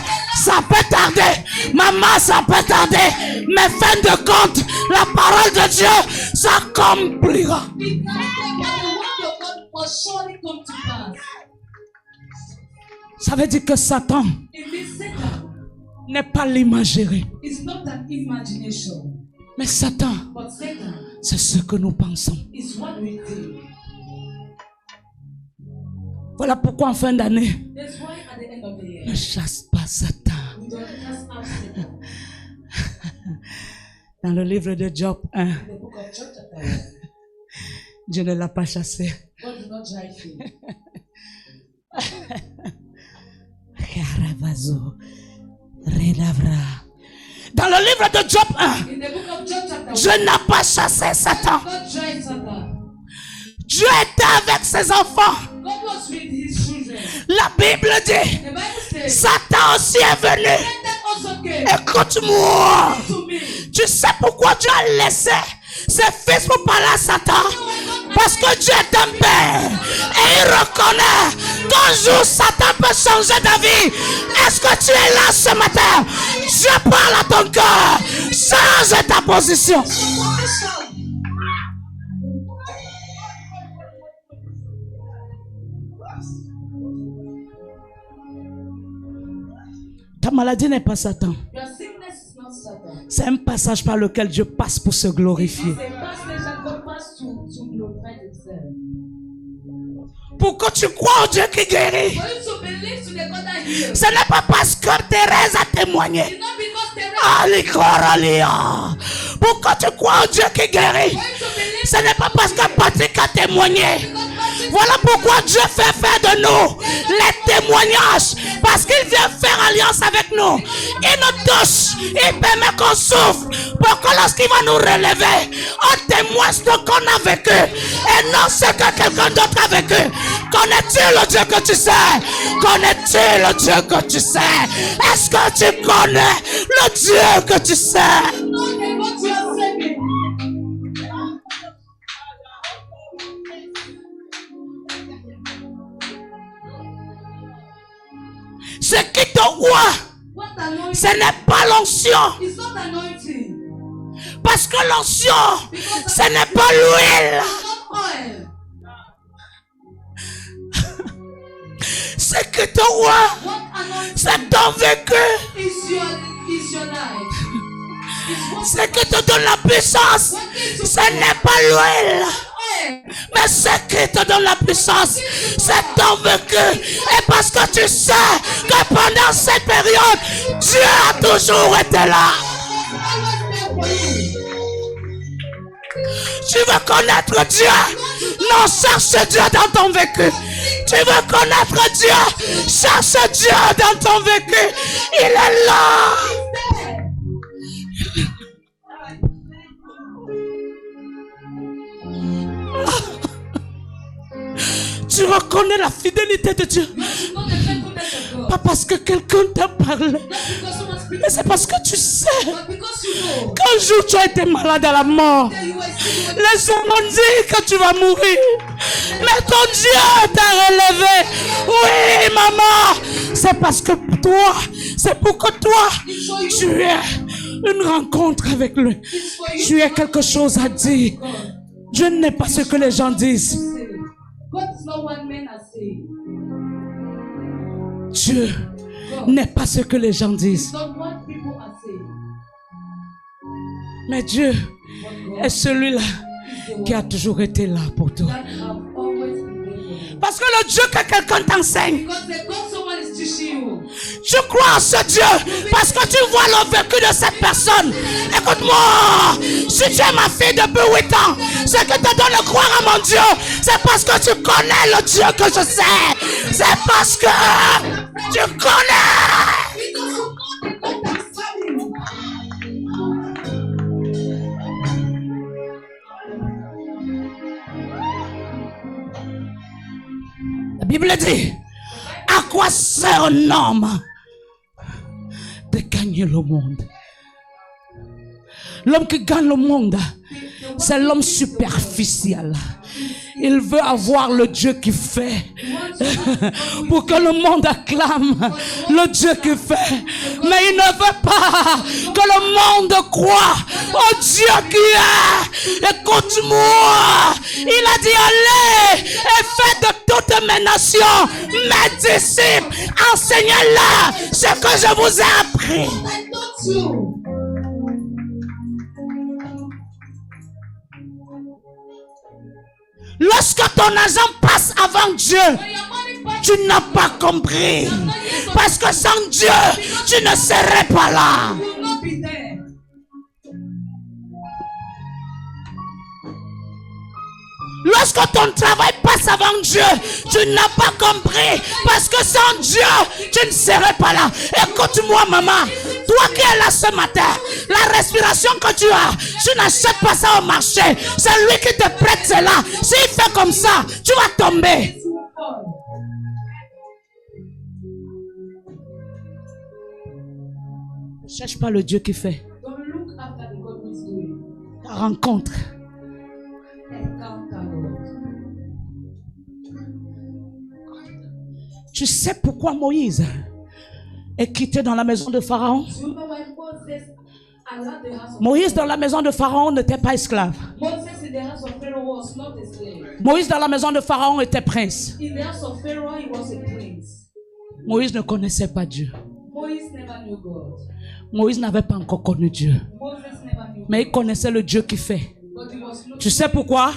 Ça peut tarder. Maman, ça peut tarder. Mais fin de compte, la parole de Dieu s'accomplira. Ça veut dire que Satan n'est pas l'imagerie. Mais Satan, c'est ce que nous pensons. Voilà pourquoi en fin d'année, ne chasse pas Satan. Dans le livre de Job 1, Dieu ne l'a pas chassé. Dans le livre de Job 1, Dieu n'a pas chassé Satan. Dieu était avec ses enfants. La Bible dit, Satan aussi est venu. Écoute-moi. Tu sais pourquoi Dieu a laissé ses fils pour parler à Satan? Parce que Dieu est un père. Et il reconnaît qu'un jour Satan peut changer d'avis. Est-ce que tu es là ce matin? Dieu parle à ton cœur. Change ta position. Ta maladie n'est pas Satan. C'est un passage par lequel Dieu passe pour se glorifier. Pour que tu crois au Dieu qui guérit. Ce n'est pas parce que Thérèse a témoigné. Pour que tu crois au Dieu qui guérit. Ce n'est pas parce que Patrick a témoigné. Voilà pourquoi Dieu fait faire de nous les témoignages. Parce qu'il vient faire alliance avec nous. Il nous touche. Il permet qu'on souffre. Pour que lorsqu'il va nous relever, on témoigne ce qu'on a vécu. Et non ce que quelqu'un d'autre a vécu. Connais-tu le Dieu que tu sais? Connais-tu le Dieu que tu sais? Est-ce que tu connais le Dieu que tu sais? Ce qui te voit, ce n'est pas l'onction. Parce que l'onction, ce n'est pas l'huile. Ce qui te voit, c'est ton vécu. Ce qui te donne la puissance, ce n'est pas l'huile. Mais ce qui te donne la puissance, c'est ton vécu. Et parce que tu sais que pendant cette période, Dieu a toujours été là. Tu veux connaître Dieu? Non, cherche Dieu dans ton vécu. Tu veux connaître Dieu? Cherche Dieu dans ton vécu. Il est là. Tu reconnais la fidélité de Dieu. Pas parce que quelqu'un t'a parlé, mais c'est parce que tu sais qu'un jour tu as été malade à la mort. Les gens m'ont dit que tu vas mourir, mais ton Dieu t'a relevé. Oui, maman, c'est parce que toi, c'est pour que toi, tu aies une rencontre avec lui. Tu as quelque chose à dire. Dieu n'est pas ce que les gens disent. Dieu n'est pas ce que les gens disent. Mais Dieu est celui-là qui a toujours été là pour toi. Parce que le Dieu que quelqu'un t'enseigne, tu crois en ce Dieu parce que tu vois le vécu de cette personne. Écoute-moi, si tu es ma fille depuis 8 ans, ce que te donne de croire à mon Dieu, c'est parce que tu connais le Dieu que je sais. C'est parce que tu connais. La Bible dit, à quoi sert un homme de gagner le monde? L'homme qui gagne le monde, c'est l'homme superficiel. Il veut avoir le Dieu qui fait. Pour que le monde acclame le Dieu qui fait. Mais il ne veut pas que le monde croie au Dieu qui est. Écoute-moi. Il a dit allez et faites de toutes mes nations mes disciples. Enseignez-leur ce que je vous ai appris. Lorsque ton argent passe avant Dieu, tu n'as pas compris. Parce que sans Dieu, tu ne serais pas là. Lorsque ton travail passe avant Dieu, tu n'as pas compris. Parce que sans Dieu, tu ne serais pas là. Écoute-moi, maman. Toi qui es là ce matin, la respiration que tu as, tu n'achètes pas ça au marché. C'est lui qui te prête cela. S'il fait comme ça, tu vas tomber. Ne cherche pas le Dieu qui fait. Ta rencontre. Tu sais pourquoi Moïse est quitté dans la maison de Pharaon? Moïse dans la maison de Pharaon n'était pas esclave. Moïse dans la maison de Pharaon était prince. Moïse ne connaissait pas Dieu. Moïse n'avait pas encore connu Dieu. Mais il connaissait le Dieu qui fait. Tu sais pourquoi?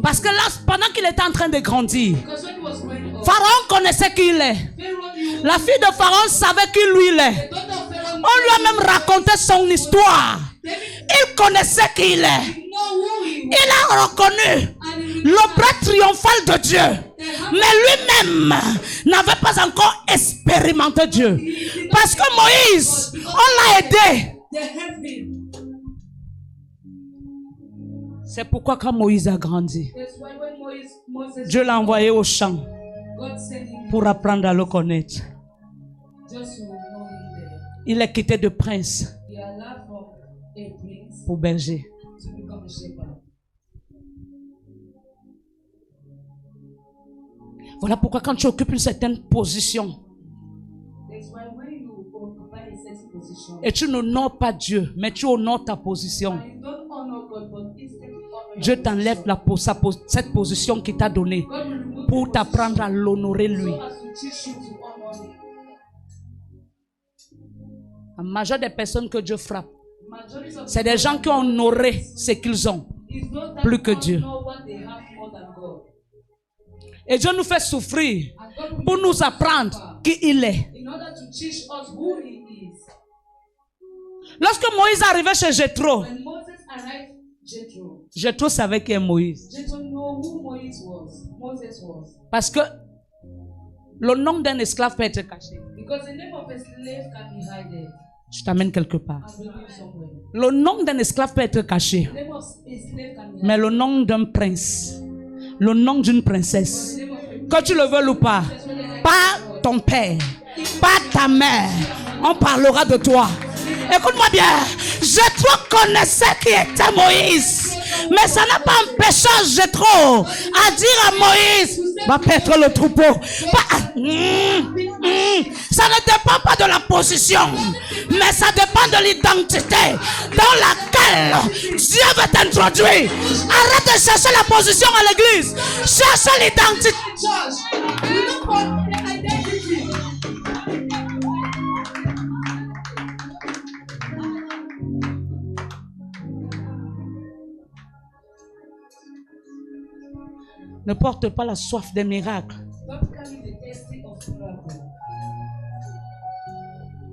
Parce que là, pendant qu'il était en train de grandir, Pharaon connaissait qui il est. La fille de Pharaon savait qui lui il est. On lui a même raconté son histoire. Il connaissait qui il est. Il a reconnu le bras triomphal de Dieu. Mais lui-même n'avait pas encore expérimenté Dieu. Parce que Moïse, on l'a aidé. C'est pourquoi quand Moïse a grandi, Dieu l'a envoyé au champ pour apprendre à le connaître. Il est quitté de prince pour berger. Voilà pourquoi quand tu occupes une certaine position et tu n'honores pas Dieu, mais tu honores ta position, Dieu t'enlève cette position qu'il t'a donnée pour t'apprendre à l'honorer lui. La majeure des personnes que Dieu frappe, c'est des gens qui ont honoré ce qu'ils ont plus que Dieu. Et Dieu nous fait souffrir pour nous apprendre qui il est. Lorsque Moïse arrivait chez Jéthro, Jéthro savait qui est Moïse. Parce que le nom d'un esclave peut être caché. Je t'amène quelque part. Le nom d'un esclave peut être caché. Mais le nom d'un prince, le nom d'une princesse, que tu le veuilles ou pas, pas ton père, pas ta mère, on parlera de toi. Écoute-moi bien, Jéthro connaissait qui était Moïse. Mais ça n'a pas empêché Jéthro à dire à Moïse, va paître le troupeau. Ça ne dépend pas de la position, mais ça dépend de l'identité dans laquelle Dieu veut t'introduire. Arrête de chercher la position à l'église. Cherche l'identité. Ne porte pas la soif des miracles,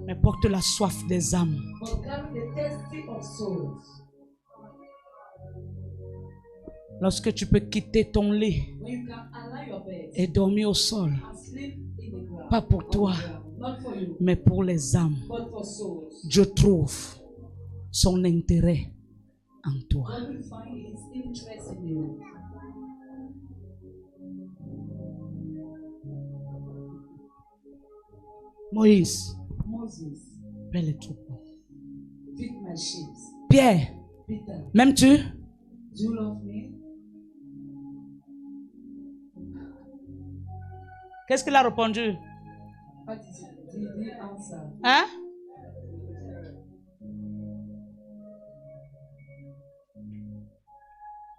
mais porte la soif des âmes. Lorsque tu peux quitter ton lit et dormir au sol, pas pour toi, mais pour les âmes, Dieu trouve son intérêt en toi. Moïse, paie les troupeaux. Pierre, m'aimes-tu? Qu'est-ce qu'il a répondu? What did he answer? Hein?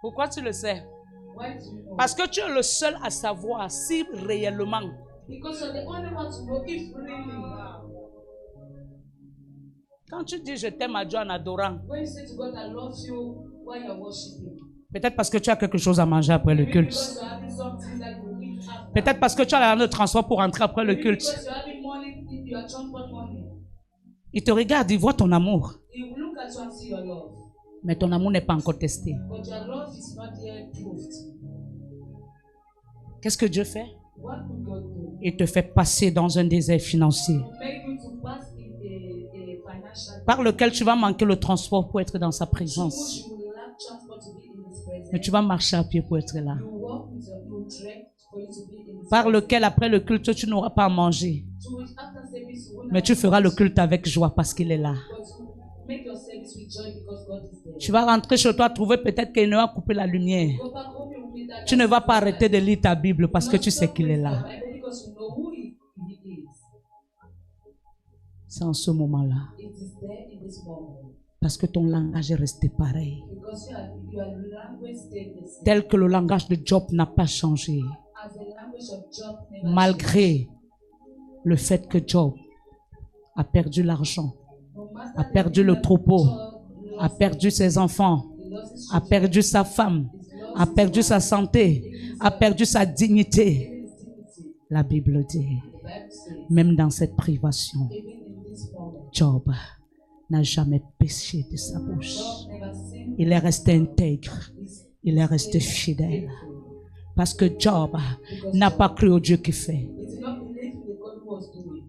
Pourquoi tu le sais? Why do you know? Parce que tu es le seul à savoir si réellement. Because you're the only one to know if really. Quand tu dis je t'aime à Dieu en adorant, When you say to God, I love you while you're worshiping. peut-être parce que tu as quelque chose à manger après le Maybe culte. because you're having something that you eat after. Peut-être parce que tu as l'argent de transport pour rentrer après le Maybe culte. because you're having money, your transport money. Il te regarde, il voit ton amour. He will look at you and see your love. Mais ton amour n'est pas encore testé. But your love is not yet proved. Qu'est-ce que Dieu fait? What will God do? Il te fait passer dans un désert financier To make you to pass in a financial par lequel tu vas manquer le transport pour être dans sa which présence. you will lack transport to be in His presence. Mais tu vas marcher à pied pour être là. You walk with your you trek for you to be in His Par presence. lequel après le culte, tu n'auras pas à manger. To which after service you will Mais not tu feras le eat, culte avec joie parce qu'il est là. but you make your service with joy because God is there. Tu vas rentrer chez toi, trouver peut-être qu'il ne va couper la lumière. Go back home, you will meet that Tu ne vas pas God. arrêter de lire ta Bible parce que tu sais qu'il est là. Because you know who He is. C'est en ce moment-là. It is there in this moment. Parce que ton langage est resté pareil. Because your language stayed the same. Tel que le langage de Job n'a pas changé. As the language of Job never changed. Malgré le fait que Job a perdu l'argent, No matter a the perdu le thing that troupeau, Job a lost, perdu ses enfants, he lost his a children, perdu sa femme, he lost a his perdu wife, sa santé, a perdu sa dignité. even his dignity. La Bible dit, The Bible says, même dans cette privation, even in this moment, Job n'a jamais péché de sa bouche. Job never sinned. Il est resté intègre, He's il est resté fidèle. faithful. Parce que Job n'a pas cru au Dieu qui fait, He did not believe in the God who was doing.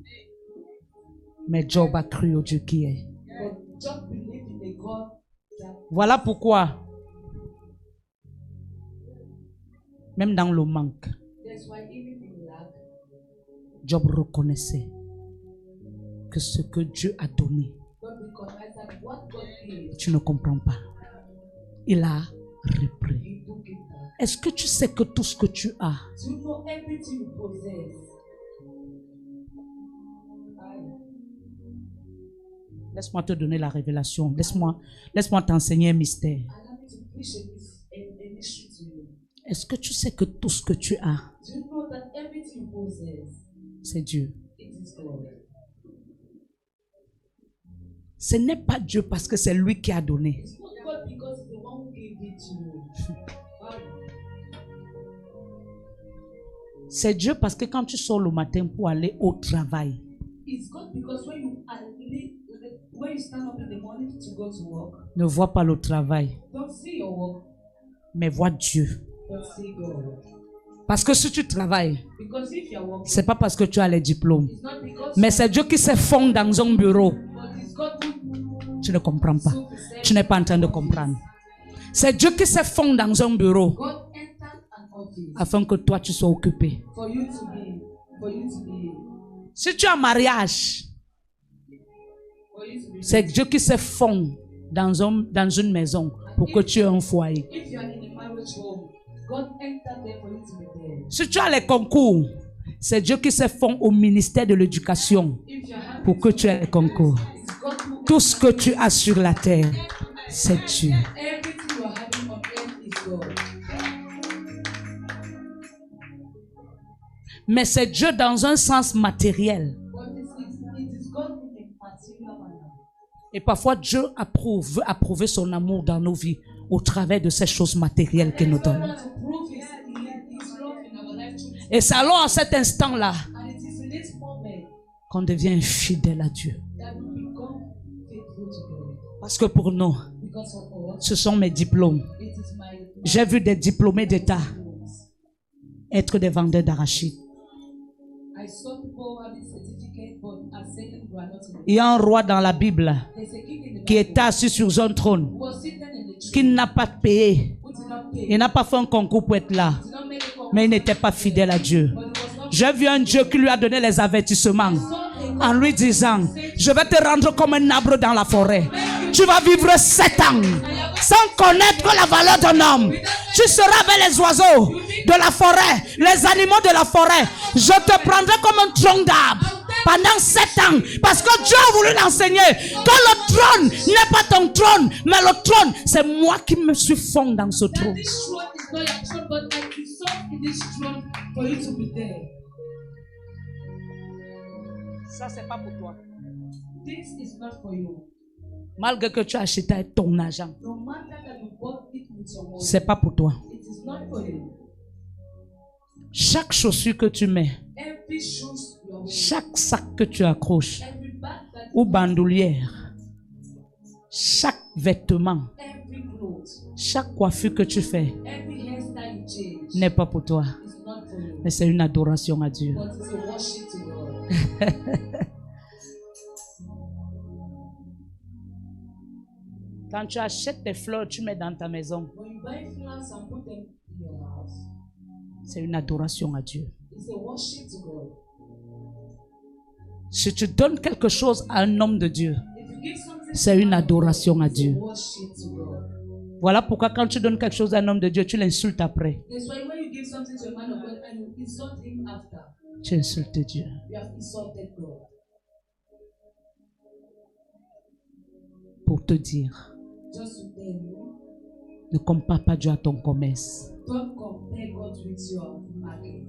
mais Job a cru au Dieu qui est. But Job believed in the God that Voilà pourquoi, même dans le manque, that's why even in lack, Job reconnaissait que ce que Dieu a donné, God recognized that what God gave, tu ne comprends pas. Il a repris. He took it back. Est-ce que tu sais que tout ce que tu as, Do you know everything you possess? laisse-moi te donner la révélation, laisse-moi t'enseigner un mystère. Allow me to preach a mystery to you. Est-ce que tu sais que tout ce que tu as, Do you know that everything you possess, c'est Dieu? it is God? Ce n'est pas Dieu parce que c'est lui qui a donné. It's not God because He's the one who gave it to you. C'est Dieu parce que quand tu sors le matin pour aller au travail, It's God because when you stand up in the morning to go to work, ne vois pas le travail, don't see your work, mais vois Dieu. but see God. Parce que si tu travailles, Because if you're working, c'est pas parce que tu as les diplômes, it's not because mais c'est Dieu qui se fond dans un bureau. but it's God who Tu ne comprends pas. Tu n'es pas en train de comprendre. C'est Dieu qui se fond dans un bureau God entered an office afin que toi tu sois occupé. for you to be Si tu as un mariage, c'est Dieu qui se fond dans une maison pour que tu aies un foyer. if you are in a marriage home, God entered there for you to be there. Si tu as les concours, c'est Dieu qui se fond au ministère de l'éducation If you're happy pour que tu aies les concours. it's God who Tout ce que tu as sur la terre, c'est Dieu. everything you are having on earth is God. Mais c'est Dieu dans un sens matériel. But it is God in a material manner. Et parfois, Dieu veut approuver son amour dans nos vies au travers de ces choses matérielles qu'il nous God donne. wants to prove His love in our life through His Et c'est alors à cet instant-là and it is in this moment qu'on devient fidèle à Dieu. that we become faithful to God. Parce que pour nous, Because of us, ce sont mes diplômes. it is my J'ai vu des diplômés d'État rules. être des vendeurs d'arachides. I saw people having certificate but are saying we are not in the Il y a un roi dans la Bible There's a king in the qui Bible était assis sur un trône, who was seated in the qui tree, n'a pas payé. who did not pay, Il n'a pas fait un concours pour être là, did not make a call, mais il n'était pas fidèle à Dieu. but it was not J'ai vu un Dieu qui lui a donné les avertissements saw a en lui disant, je vais te rendre comme un arbre dans la forêt. tu vas vivre 7 ans sans connaître la valeur d'un homme. Tu seras avec les oiseaux de la forêt, les animaux de la forêt. Je te prendrai comme un tronc d'arbre pendant 7 ans, parce que Dieu a voulu l'enseigner que le trône n'est pas ton trône, mais le trône, c'est moi qui me suis fondé dans ce trône. Ça, c'est pas pour toi. This is not for you. Malgré que tu as acheté ton argent, No matter that you bought it with your money, c'est pas pour toi. it is not for you. Chaque chaussure que tu mets, Every shoes you are wearing, chaque sac que tu accroches, every bag that ou bandoulière, chaque vêtement, every clothes, chaque coiffure que tu fais every hairstyle you change n'est pas pour toi, is not for you. mais c'est une adoration à Dieu. But it's a worship to God. Quand tu achètes tes fleurs, tu mets dans ta maison, When you buy flowers and put them in your house, c'est une adoration à Dieu. it's a worship to God. Si tu donnes quelque chose à un homme de Dieu, If you give something c'est une adoration à it's a Dieu. worship to God. Voilà pourquoi quand tu donnes quelque chose à un homme de Dieu, tu l'insultes après. That's why when you give something to a man of God and you insult him after, Tu insultes Dieu. you have insulted God. Pour te dire, Just to tell you, ne compare pas Dieu à ton commerce. don't compare God with your market.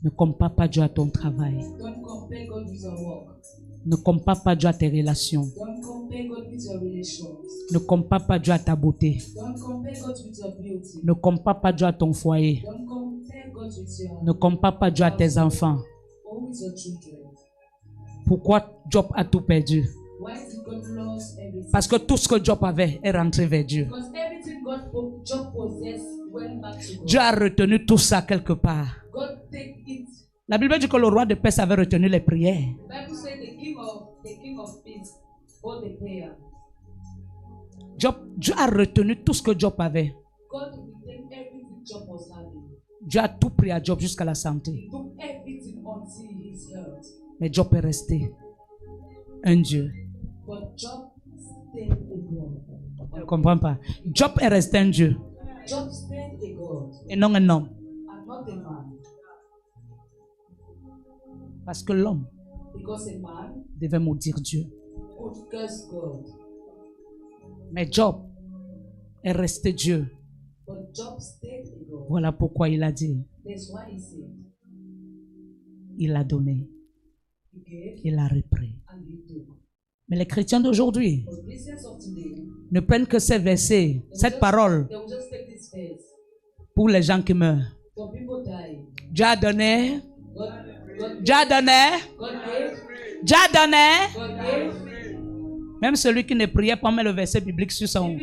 Ne compare pas Dieu à ton travail. Don't compare God with your work. Ne compare pas Dieu à tes relations. Don't compare God with your relations. Ne compare pas Dieu à ta beauté. Don't compare God with your beauty. Ne compare pas Dieu à ton foyer. Don't compare God with your Ne compare pas Dieu à tes enfants. or with your children. Pourquoi Job a tout perdu? Why did God lose everything? Parce que tout ce que Job avait est rentré vers Dieu. Because everything Job possessed went back to God. Dieu a retenu tout ça quelque part. God take it. La Bible dit que le roi de paix avait retenu les prières. The Bible says the king of peace hold the prayer. Dieu a retenu tout ce que Job avait. God retained everything Job was having. Dieu a tout pris à Job jusqu'à la santé. He took everything until his health. Mais Job est resté un Dieu. But Job stayed a God. On ne comprend pas. Job est resté un Dieu Job stayed a God et non un homme. and not a man. Parce que l'homme Because a man devait maudire Dieu. could curse God. Mais Job est resté Dieu. But Job stayed a God. Voilà pourquoi il a dit, That's why he said, il a donné, he gave il a repris. and he took. Mais les chrétiens d'aujourd'hui But Christians of today, ne prennent que ces versets, cette parole they will just take this verse. pour les gens qui meurent. For people die. Dieu a donné, God Dieu a donné, gave, Dieu a donné. God gave. Même celui qui ne priait pas met le verset biblique sur son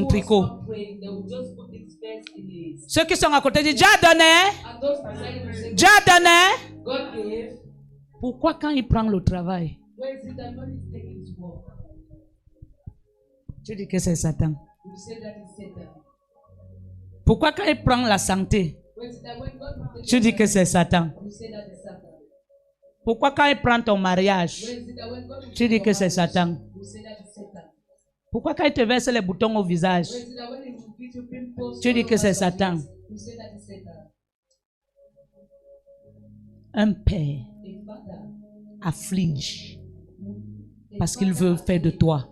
tricot. Praying, they will just put this verse in his. Ceux qui sont à côté disent, Dieu a donné, And those beside him will say, Dieu a donné. God gave. Pourquoi quand il prend le travail, Where is it that God is taking his work? tu dis que c'est Satan? You say that is Satan. Pourquoi quand il prend la santé, Where is it that when God will take tu dis your que c'est Satan? you say that is Satan. Pourquoi quand il prend ton mariage, Where is it that when God will tu take dis your que c'est marriage, Satan? you say that is Satan. Pourquoi quand il te verse les boutons au visage, Where is it that when he will give you pimples, tu dis all que c'est over your Satan? face, you say that is Satan. Un père A father, afflige a parce qu'il father veut faire de toi,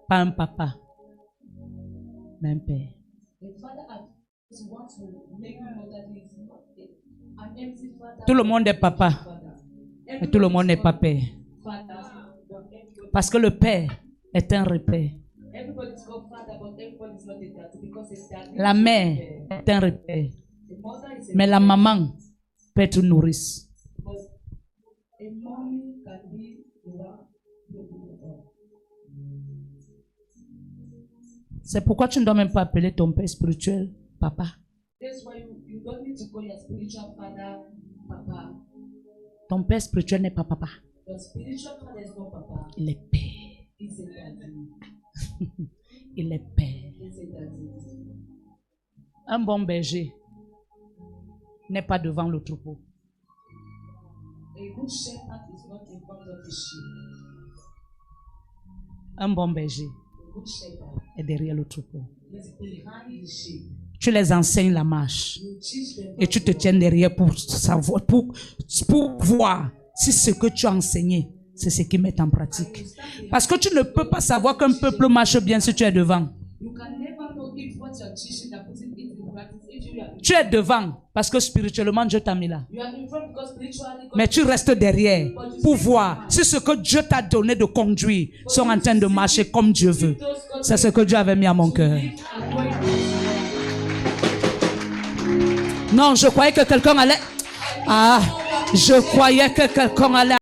pas un papa, mais un père. A father wants to make you know that he is not an empty father. Tout le monde est papa, mais tout le monde n'est pas père. Parce que le père est un repère. Everybody's called father, but everybody's not a dad because a dad. La mère est un repère. A mother is a Mais la maman peut être nourrice. but a mommy can be the one who will do C'est pourquoi tu ne dois même pas appeler ton père spirituel papa. That's why you don't need to call your spiritual father papa. Ton père spirituel n'est pas papa. Your spiritual father is not papa. Il est père. He's a daddy. Il est père. He's a daddy. Un bon berger n'est pas devant le troupeau. A good shepherd is not in front of the sheep. Un bon berger good shepherd est derrière le troupeau. is behind the sheep. Tu les enseignes la marche You teach them et tu te tiens derrière pour savoir, pour voir si ce que tu as enseigné, c'est ce qu'ils mettent en pratique. Parce que tu ne peux pas savoir qu'un peuple marche bien si tu es devant. You can never know if what you're teaching and putting it in practice. If you are, Tu es devant parce que spirituellement Dieu t'a mis là. you are in front because spiritually God Mais tu restes derrière pour voir si ce que Dieu t'a donné de conduire sont en train de marcher comme Dieu veut. C'est ce que Dieu avait mis à mon cœur. Non, je croyais que quelqu'un allait... Ah, je croyais que quelqu'un allait...